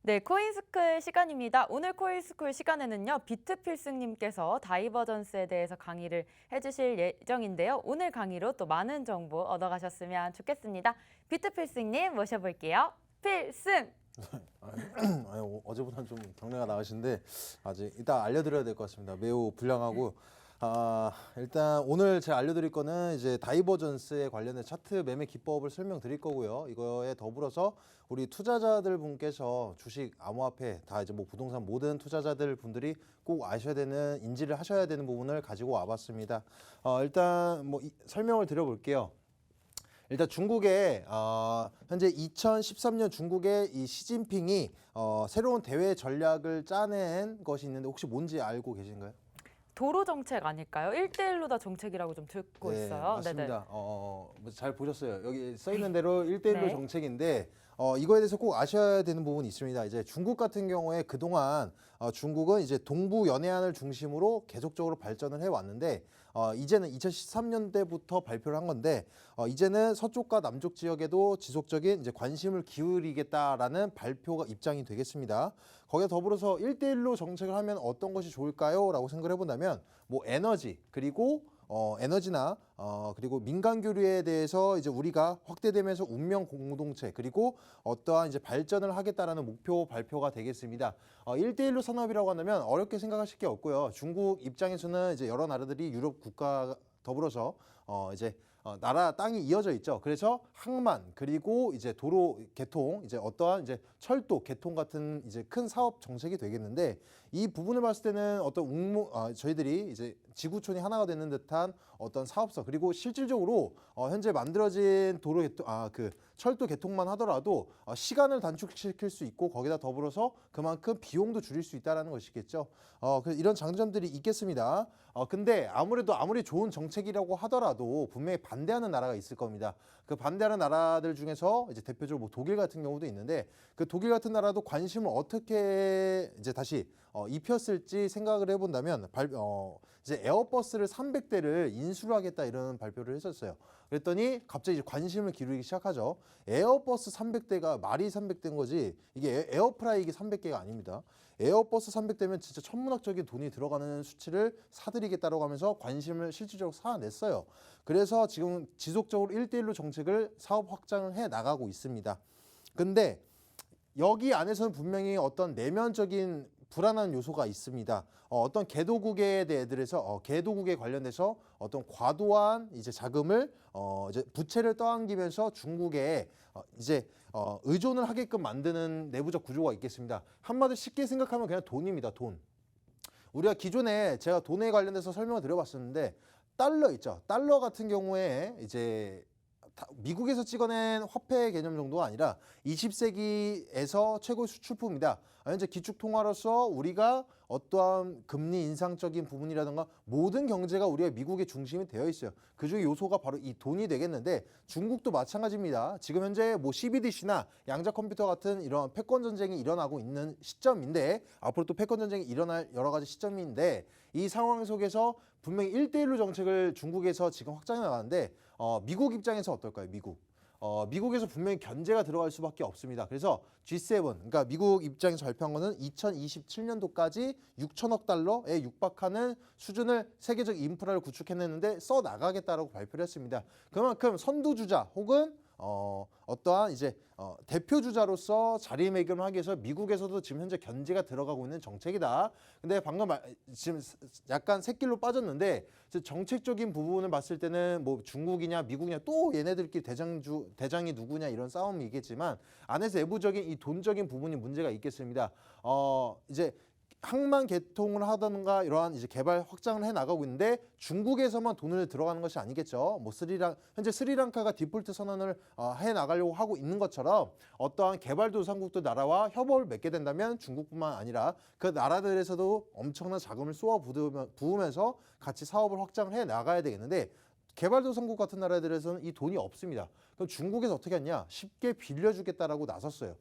A: 네, 코인스쿨 시간입니다. 오늘 코인스쿨 시간에는요, 비트필승님께서 다이버전스에 대해서 강의를 해주실 예정인데요. 오늘 강의로 또 많은 정보 얻어가셨으면 좋겠습니다. 비트필승님 모셔볼게요. 필승!
C: 아니, 어제보다는 좀 경례가 나으신데 아직 이따 알려드려야 될 것 같습니다. 매우 불량하고 일단 오늘 제가 알려드릴 거는 이제 다이버전스에 관련된 차트 매매 기법을 설명드릴 거고요. 이거에 더불어서 우리 투자자들 분께서 주식, 암호화폐 다 이제 부동산 모든 투자자들 분들이 꼭 아셔야 되는 인지를 하셔야 되는 부분을 가지고 와봤습니다. 일단 설명을 드려볼게요. 일단 중국의 현재 2013년 중국의 이 시진핑이 새로운 대외 전략을 짜낸 것이 있는데 혹시 뭔지 알고 계신가요?
A: 도로 정책 아닐까요? 1대1로다 정책이라고 좀 듣고
C: 네,
A: 있어요.
C: 맞습니다. 잘 보셨어요. 여기 써 있는 대로 1대1로
A: 네.
C: 정책인데 이거에 대해서 꼭 아셔야 되는 부분이 있습니다. 이제 중국 같은 경우에 그동안 중국은 이제 동부 연해안을 중심으로 계속적으로 발전을 해 왔는데 이제는 2013년대부터 발표를 한 건데 이제는 서쪽과 남쪽 지역에도 지속적인 이제 관심을 기울이겠다라는 발표가 입장이 되겠습니다. 거기에 더불어서 1대1로 정책을 하면 어떤 것이 좋을까요? 라고 생각을 해본다면 에너지 그리고 에너지나 그리고 민간 교류에 대해서 이제 우리가 확대되면서 운명 공동체 그리고 어떠한 이제 발전을 하겠다라는 목표 발표가 되겠습니다. 1대1로 산업이라고 한다면 어렵게 생각하실 게 없고요. 중국 입장에서는 이제 여러 나라들이 유럽 국가 더불어서 이제 나라 땅이 이어져 있죠. 그래서 항만 그리고 이제 도로 개통, 이제 어떠한 이제 철도 개통 같은 이제 큰 사업 정책이 되겠는데 이 부분을 봤을 때는 어떤 저희들이 이제 지구촌이 하나가 되는 듯한 어떤 사업서 그리고 실질적으로 현재 만들어진 도로 개통, 그 철도 개통만 하더라도 시간을 단축시킬 수 있고 거기다 더불어서 그만큼 비용도 줄일 수 있다라는 것이겠죠. 그래서 이런 장점들이 있겠습니다. 근데 아무리 좋은 정책이라고 하더라도 분명히 반대하는 나라가 있을 겁니다. 그 반대하는 나라들 중에서 이제 대표적으로 뭐 독일 같은 경우도 있는데 그 독일 같은 나라도 관심을 어떻게 이제 다시 입혔을지 생각을 해본다면 이제 에어버스를 300대를 인수를 하겠다 이런 발표를 했었어요. 그랬더니 갑자기 이제 관심을 기울이기 시작하죠. 에어버스 300대가 말이 300대인 거지 이게 에어프라이기 300개가 아닙니다. 에어버스 300대면 진짜 천문학적인 돈이 들어가는 수치를 사드리겠다라고 하면서 관심을 실질적으로 쌓아냈어요. 그래서 지금 지속적으로 1대1로 정책을 사업 확장을 해 나가고 있습니다. 근데 여기 안에서는 분명히 어떤 내면적인 불안한 요소가 있습니다. 어떤 개도국에 대해서 개도국에 관련돼서 어떤 과도한 이제 자금을 이제 부채를 떠안기면서 중국에 이제 의존을 하게끔 만드는 내부적 구조가 있겠습니다. 한마디로 쉽게 생각하면 그냥 돈입니다. 돈. 우리가 기존에 제가 돈에 관련돼서 설명을 드려봤었는데 달러 있죠. 달러 같은 경우에 이제 미국에서 찍어낸 화폐 개념 정도가 아니라 20세기에서 최고의 수출품이다. 현재 기축통화로서 우리가 어떠한 금리 인상적인 부분이라든가 모든 경제가 우리가 미국의 중심이 되어 있어요. 그중에 요소가 바로 이 돈이 되겠는데 중국도 마찬가지입니다. 지금 현재 뭐 CBDC나 양자 컴퓨터 같은 이런 패권 전쟁이 일어나고 있는 시점인데 앞으로 또 패권 전쟁이 일어날 여러 가지 시점인데 이 상황 속에서 분명히 1대1로 정책을 중국에서 지금 확장해 나가는데 미국 입장에서 어떨까요? 미국에서 분명히 견제가 들어갈 수밖에 없습니다. 그래서 G7, 그러니까 미국 입장에서 발표한 거는 2027년도까지 6천억 달러에 육박하는 수준을 세계적 인프라를 구축해냈는데 써 나가겠다라고 발표를 했습니다. 그만큼 선두주자 혹은 어떠한 이제 대표 주자로서 자리매김을 하기 위해서 미국에서도 지금 현재 견제가 들어가고 있는 정책이다. 근데 방금 지금 약간 샛길로 빠졌는데 정책적인 부분을 봤을 때는 뭐 중국이냐 미국이냐 또 얘네들끼리 대장이 누구냐 이런 싸움이겠지만 안에서 내부적인 이 돈적인 부분이 문제가 있겠습니다. 이제 항만 개통을 하던가 이러한 이제 개발 확장을 해 나가고 있는데 중국에서만 돈을 들어가는 것이 아니겠죠. 뭐 현재 스리랑카가 디폴트 선언을 해 나가려고 하고 있는 것처럼 어떠한 개발도상국도 나라와 협업을 맺게 된다면 중국뿐만 아니라 그 나라들에서도 엄청난 자금을 쏟아 부으면서 같이 사업을 확장을 해 나가야 되겠는데 개발도상국 같은 나라들에서는 이 돈이 없습니다. 그럼 중국에서 어떻게 했냐? 쉽게 빌려주겠다라고 나섰어요.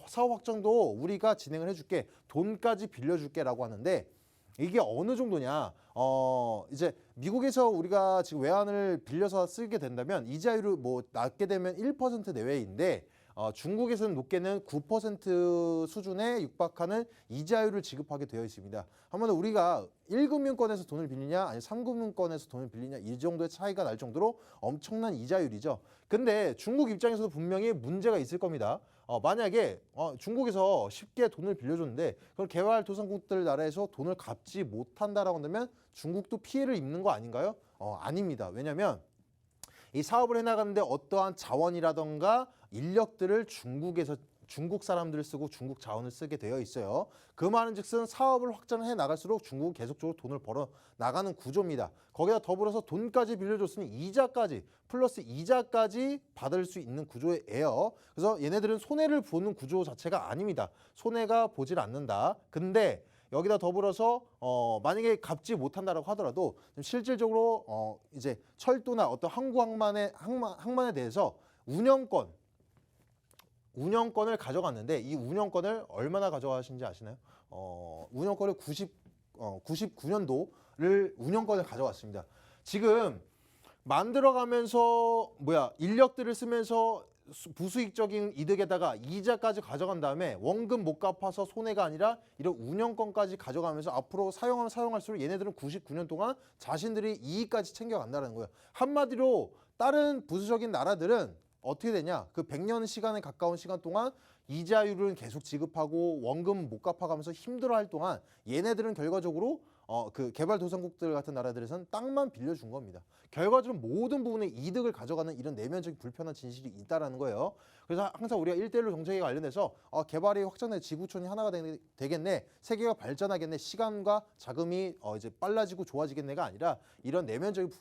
C: 사업 확장도 우리가 진행을 해줄게, 돈까지 빌려줄게라고 하는데 이게 어느 정도냐? 이제 미국에서 우리가 지금 외환을 빌려서 쓰게 된다면 이자율을 뭐 낮게 되면 1% 내외인데 중국에서는 높게는 9% 수준에 육박하는 이자율을 지급하게 되어 있습니다. 한마디로 우리가 1금융권에서 돈을 빌리냐 아니 3금융권에서 돈을 빌리냐 이 정도의 차이가 날 정도로 엄청난 이자율이죠. 근데 중국 입장에서도 분명히 문제가 있을 겁니다. 만약에 중국에서 쉽게 돈을 빌려줬는데 그걸 개발도상국들 나라에서 돈을 갚지 못한다라고 한다면 중국도 피해를 입는 거 아닌가요? 아닙니다. 왜냐하면 이 사업을 해나가는데 어떠한 자원이라던가 인력들을 중국 사람들을 쓰고 중국 자원을 쓰게 되어 있어요. 그 말은즉슨 사업을 확장을 해 나갈수록 중국은 계속적으로 돈을 벌어 나가는 구조입니다. 거기다 더불어서 돈까지 빌려줬으니 이자까지 플러스 이자까지 받을 수 있는 구조예요. 그래서 얘네들은 손해를 보는 구조 자체가 아닙니다. 손해가 보질 않는다. 근데 여기다 더불어서 만약에 갚지 못한다라고 하더라도 실질적으로 이제 철도나 어떤 항만에 대해서 운영권을 가져갔는데 이 운영권을 얼마나 가져가신지 아시나요? 운영권을 99년도를 운영권을 가져갔습니다. 지금 만들어가면서 인력들을 쓰면서 부수익적인 이득에다가 이자까지 가져간 다음에 원금 못 갚아서 손해가 아니라 이런 운영권까지 가져가면서 앞으로 사용하면 사용할수록 얘네들은 99년 동안 자신들이 이익까지 챙겨간다는 거예요. 한마디로 다른 부수적인 나라들은 어떻게 되냐? 그 100년 시간에 가까운 시간 동안 이자율은 계속 지급하고 원금 못 갚아가면서 힘들어할 동안 얘네들은 결과적으로 그 개발도상국들 같은 나라들에서는 땅만 빌려준 겁니다. 결과적으로 모든 부분에 이득을 가져가는 이런 내면적인 불편한 진실이 있다라는 거예요. 그래서 항상 우리가 1대1로 정책에 관련해서 개발이 확장돼 지구촌이 하나가 되겠네, 세계가 발전하겠네, 시간과 자금이 이제 빨라지고 좋아지겠네가 아니라 이런 내면적인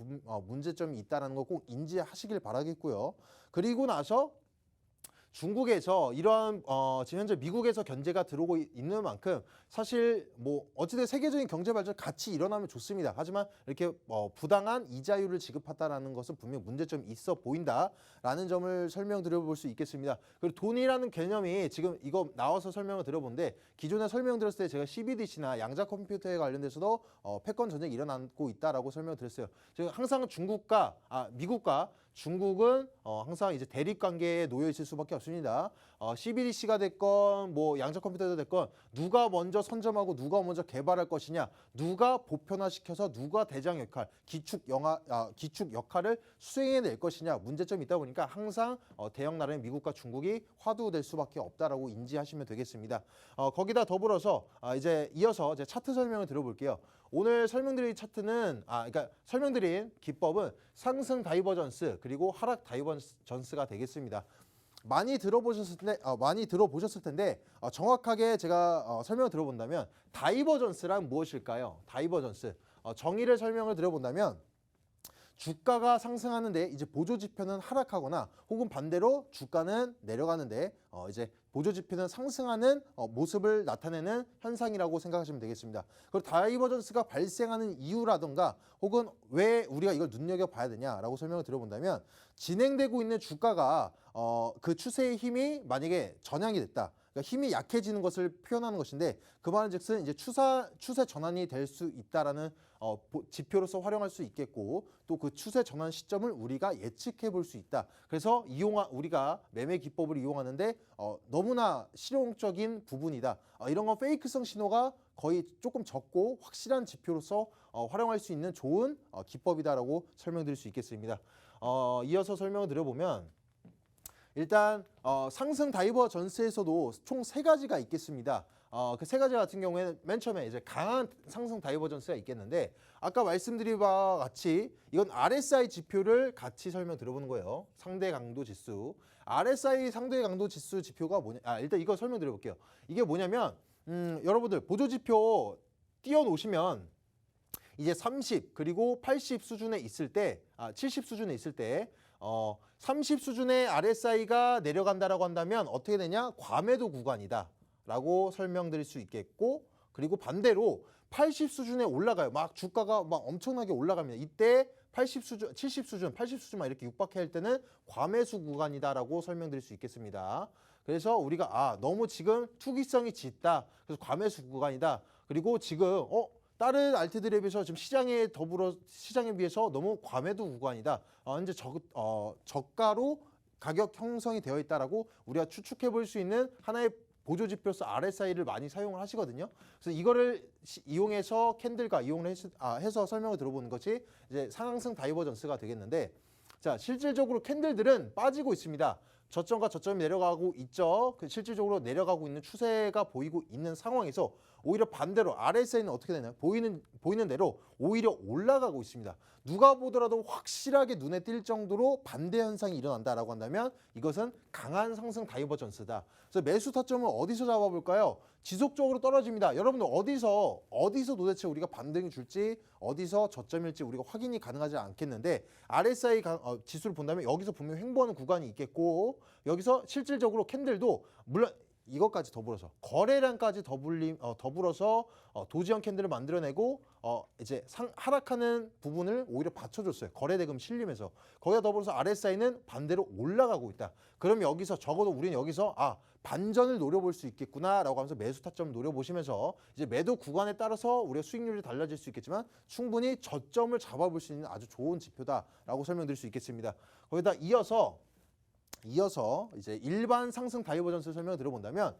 C: 문제점이 있다라는 거 꼭 인지하시길 바라겠고요. 그리고 나서 중국에서 이러한 지금 현재 미국에서 견제가 들어오고 있는 만큼 사실 뭐 어찌된 세계적인 경제 발전 같이 일어나면 좋습니다. 하지만 이렇게 부당한 이자율을 지급한다라는 것은 분명 문제점이 있어 보인다라는 점을 설명드려볼 수 있겠습니다. 그리고 돈이라는 개념이 지금 이거 나와서 설명을 드려본데 기존에 설명드렸을 때 제가 CBDC나 양자 컴퓨터에 관련돼서도 패권 전쟁이 일어나고 있다라고 설명드렸어요. 제가 항상 미국과 중국은 항상 이제 대립 관계에 놓여 있을 수밖에 없습니다. CBDC가 됐건 뭐 양자 컴퓨터가 됐건 누가 먼저 선점하고 누가 먼저 개발할 것이냐, 누가 보편화시켜서 누가 대장 역할, 기축 역할을 수행해낼 것이냐 문제점이 있다 보니까 항상 대형 나라인 미국과 중국이 화두될 수밖에 없다라고 인지하시면 되겠습니다. 거기다 더불어서 이제 이어서 제 차트 설명을 드려볼게요. 오늘 설명드린 차트는 그러니까 설명드린 기법은 상승 다이버전스 그리고 하락 다이버전스가 되겠습니다. 많이 들어보셨을 텐데 정확하게 제가 설명을 들어본다면 다이버전스란 무엇일까요? 다이버전스 정의를 설명을 드려본다면 주가가 상승하는데 이제 보조 지표는 하락하거나 혹은 반대로 주가는 내려가는데 이제 보조 지표는 상승하는 모습을 나타내는 현상이라고 생각하시면 되겠습니다. 그리고 다이버전스가 발생하는 이유라든가 혹은 왜 우리가 이걸 눈여겨봐야 되냐라고 설명을 드려본다면 진행되고 있는 주가가 그 추세의 힘이 만약에 전향이 됐다. 그러니까 힘이 약해지는 것을 표현하는 것인데 그 말은즉슨 이제 추세 전환이 될 수 있다라는 지표로서 활용할 수 있겠고 또 그 추세 전환 시점을 우리가 예측해 볼 수 있다. 그래서 우리가 매매 기법을 이용하는데 너무나 실용적인 부분이다. 이런 건 페이크성 신호가 거의 조금 적고 확실한 지표로서 활용할 수 있는 좋은 기법이다라고 설명드릴 수 있겠습니다. 이어서 설명을 드려보면 일단 상승 다이버전스에서도 총 3가지가 있겠습니다. 그 3가지 같은 경우에는 맨 처음에 이제 강한 상승 다이버전스가 있겠는데 아까 말씀드린 바와 같이 이건 RSI 지표를 같이 설명드려보는 거예요. 상대 강도 지수. RSI 상대 강도 지수 지표가 뭐냐? 일단 이거 설명드려볼게요. 이게 뭐냐면 여러분들 보조 지표 띄워놓으시면 이제 30 그리고 80 수준에 있을 때 70 수준에 있을 때 30 수준의 RSI가 내려간다라고 한다면 어떻게 되냐? 과매도 구간이다 라고 설명드릴 수 있겠고 그리고 반대로 80 수준에 올라가요. 막 주가가 막 엄청나게 올라갑니다. 이때 80 수준, 70 수준, 80 수준만 이렇게 육박해야 할 때는 과매수 구간이다라고 설명드릴 수 있겠습니다. 그래서 우리가 너무 지금 투기성이 짙다. 그래서 과매수 구간이다. 그리고 지금 다른 알트들에 비해서 지금 시장에 비해서 너무 과매도 구간이다. 현재 저가로 가격 형성이 되어 있다라고 우리가 추측해 볼 수 있는 하나의 보조 지표로서 RSI를 많이 사용을 하시거든요. 그래서 이거를 이용해서 캔들과 이용을 해서 설명을 들어보는 것이 이제 상승 다이버전스가 되겠는데, 자 실질적으로 캔들들은 빠지고 있습니다. 저점과 저점이 내려가고 있죠. 실질적으로 내려가고 있는 추세가 보이고 있는 상황에서 오히려 반대로 RSI는 어떻게 되나요? 보이는 대로 오히려 올라가고 있습니다. 누가 보더라도 확실하게 눈에 띌 정도로 반대 현상이 일어난다라고 한다면 이것은 강한 상승 다이버전스다. 그래서 매수 타점을 어디서 잡아볼까요? 지속적으로 떨어집니다. 여러분들 어디서 도대체 우리가 반등이 줄지 어디서 저점일지 우리가 확인이 가능하지 않겠는데 RSI 지수를 본다면 여기서 분명 횡보하는 구간이 있겠고 여기서 실질적으로 캔들도 물론 이것까지 더불어서 거래량까지 더불어서 도지형 캔들을 만들어내고 이제 하락하는 부분을 오히려 받쳐줬어요. 거래대금 실리면서 거기다 더불어서 RSI는 반대로 올라가고 있다. 그럼 여기서 적어도 우리는 여기서 반전을 노려볼 수 있겠구나라고 하면서 매수 타점을 노려보시면서 이제 매도 구간에 따라서 우리가 수익률이 달라질 수 있겠지만 충분히 저점을 잡아볼 수 있는 아주 좋은 지표다라고 설명드릴 수 있겠습니다. 거기다 이어서 이어서 이제 일반 상승 다이버전스 설명을 들어본다면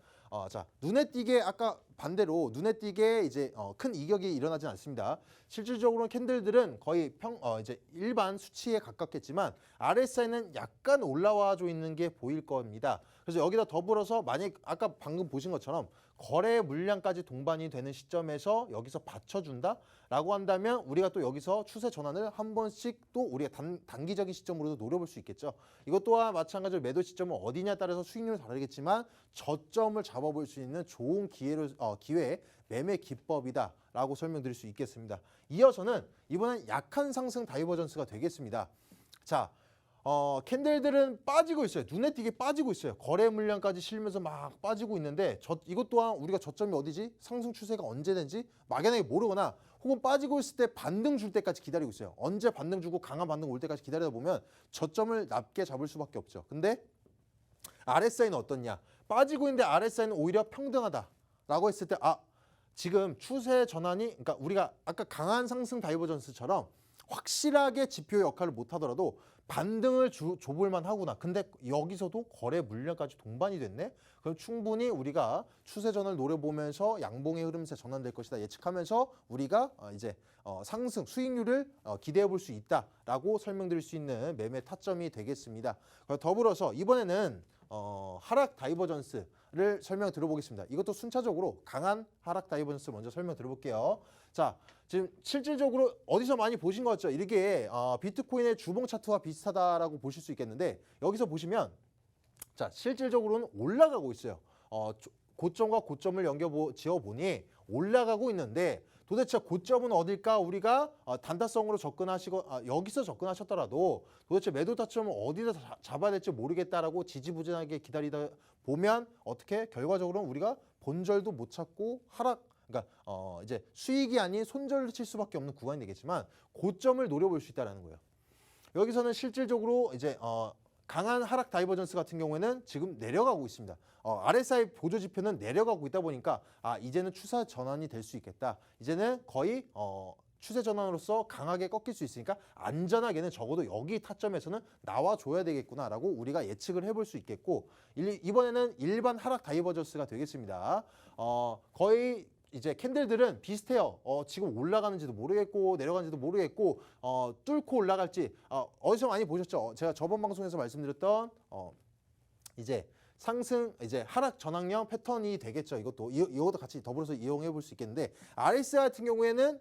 C: 자, 눈에 띄게 아까 반대로 눈에 띄게 이제 큰 이격이 일어나진 않습니다. 실질적으로는 캔들들은 거의 이제 일반 수치에 가깝겠지만 RSI는 약간 올라와줘 있는 게 보일 겁니다. 그래서 여기다 더불어서 만약 아까 방금 보신 것처럼 거래 물량까지 동반이 되는 시점에서 여기서 받쳐준다라고 한다면 우리가 또 여기서 추세 전환을 한 번씩 또 우리가 단기적인 시점으로도 노려볼 수 있겠죠. 이것 또한 마찬가지로 매도 시점은 어디냐에 따라서 수익률이 다르겠지만 저점을 잡아볼 수 있는 좋은 기회 매매 기법이다라고 설명드릴 수 있겠습니다. 이어서는 이번엔 약한 상승 다이버전스가 되겠습니다. 자. 캔들들은 빠지고 있어요. 눈에 띄게 빠지고 있어요. 거래 물량까지 실리면서 막 빠지고 있는데 이것 또한 우리가 저점이 어디지? 상승 추세가 언제 된지 막연하게 모르거나 혹은 빠지고 있을 때 반등 줄 때까지 기다리고 있어요. 언제 반등 주고 강한 반등 올 때까지 기다리다 보면 저점을 낮게 잡을 수밖에 없죠. 근데 RSI는 어떻냐? 빠지고 있는데 RSI는 오히려 평등하다라고 했을 때 지금 추세 전환이 그러니까 우리가 아까 강한 상승 다이버전스처럼 확실하게 지표 역할을 못하더라도 반등을 줘볼만 하구나. 근데 여기서도 거래 물량까지 동반이 됐네. 그럼 충분히 우리가 추세 전환을 노려보면서 양봉의 흐름세 전환될 것이다 예측하면서 우리가 이제 상승 수익률을 기대해 볼 수 있다라고 설명드릴 수 있는 매매 타점이 되겠습니다. 더불어서 이번에는 하락 다이버전스를 설명 들어보겠습니다. 이것도 순차적으로 강한 하락 다이버전스 먼저 설명 들어볼게요. 자, 지금 실질적으로 어디서 많이 보신 것 같죠? 이렇게 비트코인의 주봉 차트와 비슷하다라고 보실 수 있겠는데 여기서 보시면 자, 실질적으로는 올라가고 있어요. 고점과 고점을 지어보니 올라가고 있는데 도대체 고점은 어딜까? 우리가 단타성으로 여기서 접근하셨더라도 도대체 매도 타점을 어디서 잡아야 될지 모르겠다라고 지지부진하게 기다리다 보면 어떻게 결과적으로는 우리가 본절도 못 찾고 그러니까 이제 수익이 아닌 손절을 칠 수밖에 없는 구간이 되겠지만 고점을 노려볼 수 있다는 거예요. 여기서는 실질적으로 이제 강한 하락 다이버전스 같은 경우에는 지금 내려가고 있습니다. RSI 보조 지표는 내려가고 있다 보니까 이제는 추세 전환이 될 수 있겠다. 이제는 거의 추세 전환으로서 강하게 꺾일 수 있으니까 안전하게는 적어도 여기 타점에서는 나와줘야 되겠구나라고 우리가 예측을 해볼 수 있겠고 이번에는 일반 하락 다이버전스가 되겠습니다. 거의 이제 캔들들은 비슷해요. 지금 올라가는지도 모르겠고 내려가는지도 모르겠고 뚫고 올라갈지 어디서 많이 보셨죠? 제가 저번 방송에서 말씀드렸던 이제 상승 이제 하락 전환형 패턴이 되겠죠. 이것도 같이 더불어서 이용해 볼 수 있겠는데 RSI 같은 경우에는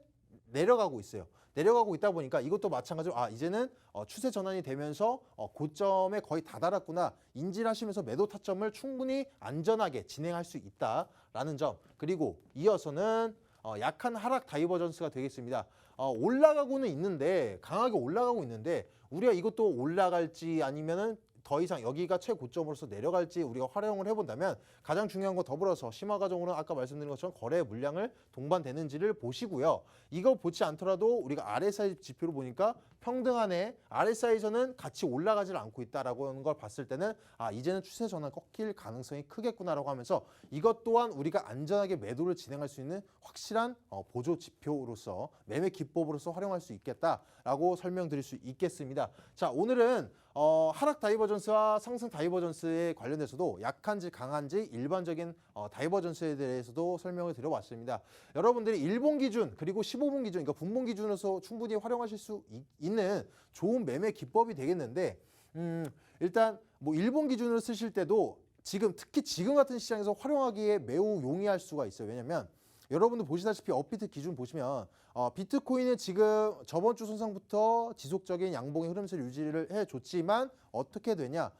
C: 내려가고 있어요. 내려가고 있다 보니까 이것도 마찬가지로 이제는 추세 전환이 되면서 고점에 거의 다다랐구나 인지를 하시면서 매도 타점을 충분히 안전하게 진행할 수 있다라는 점. 그리고 이어서는 약한 하락 다이버전스가 되겠습니다. 올라가고는 있는데 강하게 올라가고 있는데 우리가 이것도 올라갈지 아니면은 더 이상 여기가 최고점으로서 내려갈지 우리가 활용을 해본다면 가장 중요한 거 더불어서 심화 과정으로는 아까 말씀드린 것처럼 거래 물량을 동반되는지를 보시고요. 이거 보지 않더라도 우리가 RSI 지표로 보니까 평등하네. RSI에서는 같이 올라가지 않고 있다라고 하는 걸 봤을 때는 이제는 추세 전환 꺾일 가능성이 크겠구나라고 하면서 이것 또한 우리가 안전하게 매도를 진행할 수 있는 확실한 보조 지표로서 매매 기법으로서 활용할 수 있겠다라고 설명드릴 수 있겠습니다. 자, 오늘은 하락 다이버전스와 상승 다이버전스에 관련돼서도 약한지 강한지 일반적인 다이버전스에 대해서도 설명을 드려봤습니다. 여러분들이 일본 기준 그리고 15분 기준 그러니까 분봉 기준으로서 충분히 활용하실 수 있는 좋은 매매 기법이 되겠는데 일단 뭐 일본 기준으로 쓰실 때도 특히 지금 같은 시장에서 활용하기에 매우 용이할 수가 있어요. 왜냐하면 여러분들 보시다시피 업비트 기준 보시면 비트코인은 지금 저번 주 손상부터 지속적인 양봉의 흐름세를 유지를 해줬지만 어떻게 되냐?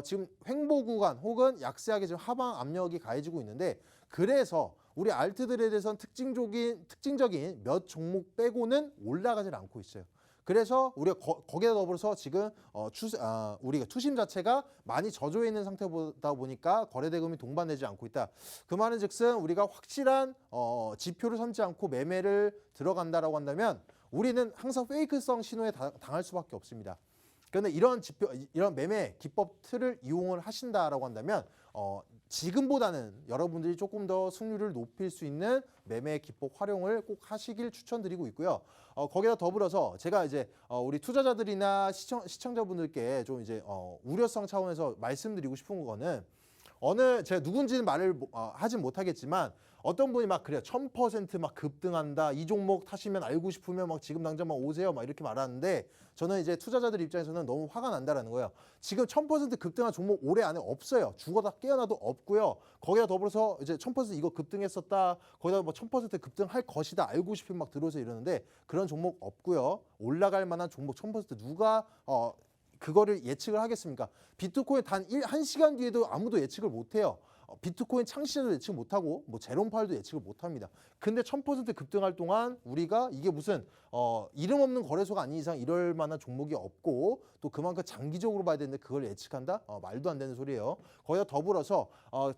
C: 지금 횡보 구간 혹은 약세하게 지금 하방 압력이 가해지고 있는데 그래서 우리 알트들에 대해서는 특징적인 몇 종목 빼고는 올라가질 않고 있어요. 그래서 우리가 거기에 더불어서 지금 우리가 투심 자체가 많이 젖어 있는 상태보다 보니까 거래 대금이 동반되지 않고 있다. 그 말은즉슨 우리가 확실한 지표를 삼지 않고 매매를 들어간다라고 한다면 우리는 항상 페이크성 신호에 당할 수밖에 없습니다. 그런데 이런 매매 기법 틀을 이용을 하신다라고 한다면 지금보다는 여러분들이 조금 더 승률을 높일 수 있는 매매 기법 활용을 꼭 하시길 추천드리고 있고요. 거기다 더불어서 제가 이제 우리 투자자들이나 시청자분들께 좀 이제 우려성 차원에서 말씀드리고 싶은 거는 제가 누군지는 말을 하진 못하겠지만 어떤 분이 막 그래요. 1000% 막 급등한다. 이 종목 타시면 알고 싶으면 막 지금 당장 막 오세요. 막 이렇게 말하는데 저는 이제 투자자들 입장에서는 너무 화가 난다라는 거예요. 지금 1000% 급등한 종목 올해 안에 없어요. 죽어다 깨어나도 없고요. 거기다 더불어서 이제 1000% 이거 급등했었다. 거기다 뭐 1000% 급등할 것이다. 알고 싶으면 막 들어오세요 이러는데 그런 종목 없고요. 올라갈 만한 종목 1000% 누가 그거를 예측을 하겠습니까? 비트코인 단 1시간 뒤에도 아무도 예측을 못해요. 비트코인 창시자도 예측 못하고 뭐 제롬파일도 예측을 못합니다. 근데 1000% 급등할 동안 우리가 이게 무슨 이름 없는 거래소가 아닌 이상 이럴 만한 종목이 없고 또 그만큼 장기적으로 봐야 되는데 그걸 예측한다? 말도 안 되는 소리예요. 거기다 더불어서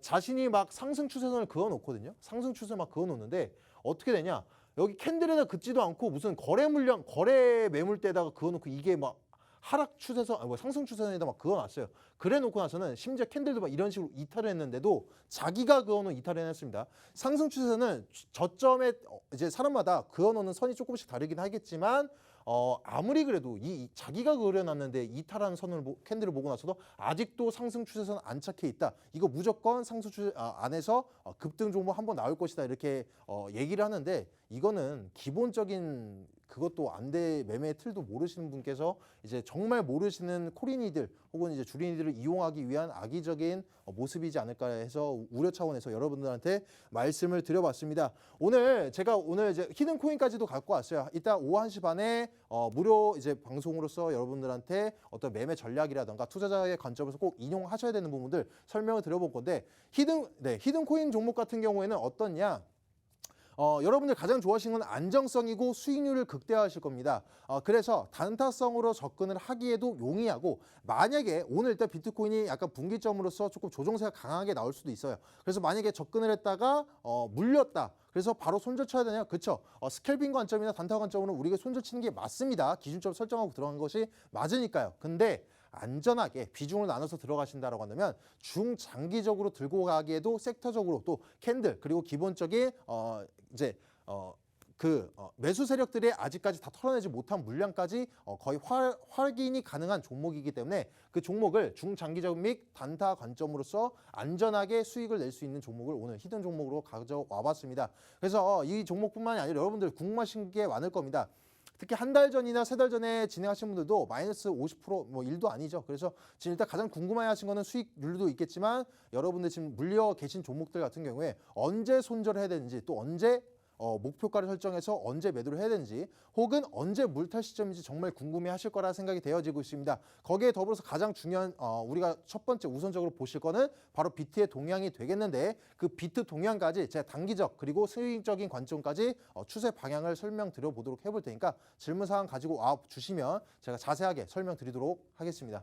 C: 자신이 막 상승 추세선을 그어놓거든요. 상승 추세 막 그어놓는데 어떻게 되냐? 여기 캔들에다 긋지도 않고 무슨 거래 매물대에다가 그어놓고 이게 막 하락 추세선, 상승 추세선에다 막 그어놨어요. 그래놓고 나서는 심지어 캔들도 막 이런 식으로 이탈을 했는데도 자기가 그어놓은 이탈을 해놨습니다. 상승 추세선은 저점에 이제 사람마다 그어놓는 선이 조금씩 다르긴 하겠지만 아무리 그래도 자기가 그려놨는데 이탈한 캔들을 보고 나서도 아직도 상승 추세선 안착해 있다. 이거 무조건 상승 추세 안에서 급등 종목 한번 나올 것이다 이렇게 얘기를 하는데 이거는 기본적인 그것도 매매 틀도 모르시는 분께서 이제 정말 모르시는 코린이들 혹은 이제 주린이들을 이용하기 위한 악의적인 모습이지 않을까 해서 우려 차원에서 여러분들한테 말씀을 드려봤습니다. 제가 오늘 이제 히든 코인까지도 갖고 왔어요. 이따 오후 1시 반에 무료 이제 방송으로서 여러분들한테 어떤 매매 전략이라던가 투자자의 관점에서 꼭 인용하셔야 되는 부분들 설명을 드려볼 건데 히든 코인 종목 같은 경우에는 어떻냐? 여러분들 가장 좋아하시는 건 안정성이고 수익률을 극대화하실 겁니다. 그래서 단타성으로 접근을 하기에도 용이하고 만약에 오늘 일단 비트코인이 약간 분기점으로서 조금 조정세가 강하게 나올 수도 있어요. 그래서 만약에 접근을 했다가 물렸다. 그래서 바로 손절 쳐야 되냐? 그렇죠. 스캘핑 관점이나 단타 관점으로 우리가 손절 치는 게 맞습니다. 기준점 설정하고 들어간 것이 맞으니까요. 근데 안전하게 비중을 나눠서 들어가신다라고 한다면 중장기적으로 들고 가기에도 섹터적으로 또 캔들 그리고 기본적인 매수 세력들이 아직까지 다 털어내지 못한 물량까지 거의 확인이 가능한 종목이기 때문에 그 종목을 중장기적 및 단타 관점으로서 안전하게 수익을 낼 수 있는 종목을 오늘 히든 종목으로 가져와 봤습니다. 그래서 이 종목뿐만이 아니라 여러분들 궁금하신 게 많을 겁니다. 특히 한 달 전이나 세 달 전에 진행하신 분들도 마이너스 50% 뭐 1도 아니죠. 그래서 지금 일단 가장 궁금해하신 거는 수익률도 있겠지만 여러분들 지금 물려 계신 종목들 같은 경우에 언제 손절해야 되는지 또 언제 목표가를 설정해서 언제 매도를 해야 되는지 혹은 언제 물탈 시점인지 정말 궁금해하실 거라 생각이 되어지고 있습니다. 거기에 더불어서 가장 중요한 우리가 첫 번째 우선적으로 보실 거는 바로 비트의 동향이 되겠는데 그 비트 동향까지 제가 단기적 그리고 수익적인 관점까지 추세 방향을 설명드려 보도록 해볼 테니까 질문사항 가지고 주시면 제가 자세하게 설명드리도록 하겠습니다.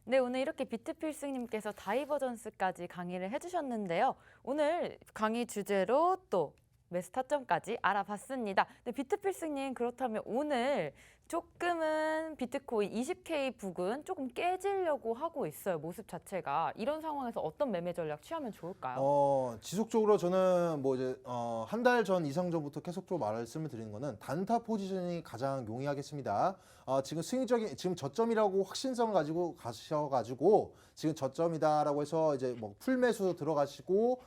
A: 네, 오늘 이렇게 비트필승님께서 다이버전스까지 강의를 해주셨는데요. 오늘 강의 주제로 또 매수 타점까지 알아봤습니다. 네, 비트필승님 그렇다면 오늘 조금은 비트코인 20K 부근 조금 깨지려고 하고 있어요. 모습 자체가. 이런 상황에서 어떤 매매 전략 취하면 좋을까요?
C: 지속적으로 저는 뭐 이제 한 달 전 이상 전부터 계속적으로 말씀을 드리는 거는 단타 포지션이 가장 용이하겠습니다. 지금 저점이라고 확신성을 가지고 가셔가지고 지금 저점이다라고 해서 이제 뭐 풀매수 들어가시고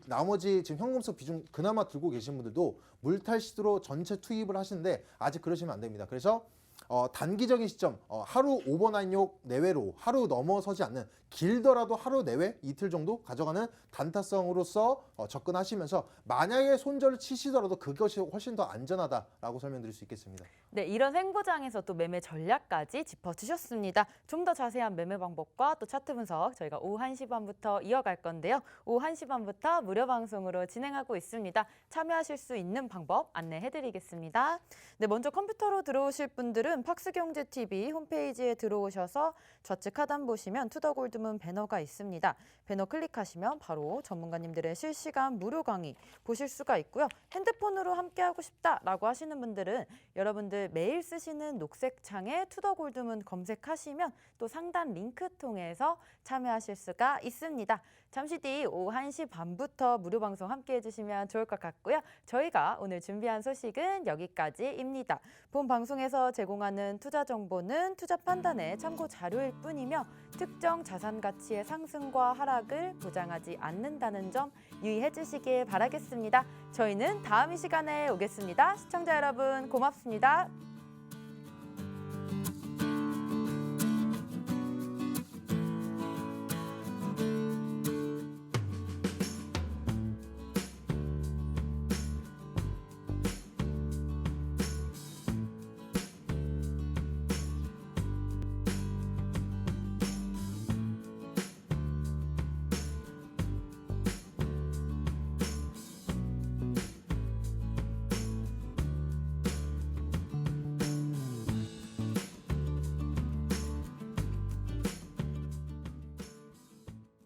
C: 나머지 지금 현금성 비중 그나마 들고 계신 분들도 물탈 시도로 전체 투입을 하시는데 아직 그러시면 안 됩니다. 그래서 단기적인 시점 하루 오버나잇욕 내외로 하루 넘어서지 않는 길더라도 하루 내외 이틀 정도 가져가는 단타성으로서 접근하시면서 만약에 손절을 치시더라도 그것이 훨씬 더 안전하다라고 설명드릴 수 있겠습니다.
A: 네, 이런 생보장에서 또 매매 전략까지 짚어주셨습니다. 좀 더 자세한 매매 방법과 또 차트 분석 저희가 오후 1시 반부터 이어갈 건데요. 오후 1시 반부터 무료 방송으로 진행하고 있습니다. 참여하실 수 있는 방법 안내해드리겠습니다. 네, 먼저 컴퓨터로 들어오실 분들은 팍스경제TV 홈페이지에 들어오셔서 좌측 하단 보시면 투더골드 골드문 배너가 있습니다. 배너 클릭하시면 바로 전문가님들의 실시간 무료 강의 보실 수가 있고요. 핸드폰으로 함께하고 싶다라고 하시는 분들은 여러분들 매일 쓰시는 녹색 창에 투더골드문 검색하시면 또 상단 링크 통해서 참여하실 수가 있습니다. 잠시 뒤 오후 1시 반부터 무료 방송 함께 해주시면 좋을 것 같고요. 저희가 오늘 준비한 소식은 여기까지입니다. 본 방송에서 제공하는 투자 정보는 투자 판단의 참고 자료일 뿐이며 특정 자산 가치의 상승과 하락을 보장하지 않는다는 점 유의해 주시길 바라겠습니다. 저희는 다음 이 시간에 오겠습니다. 시청자 여러분 고맙습니다.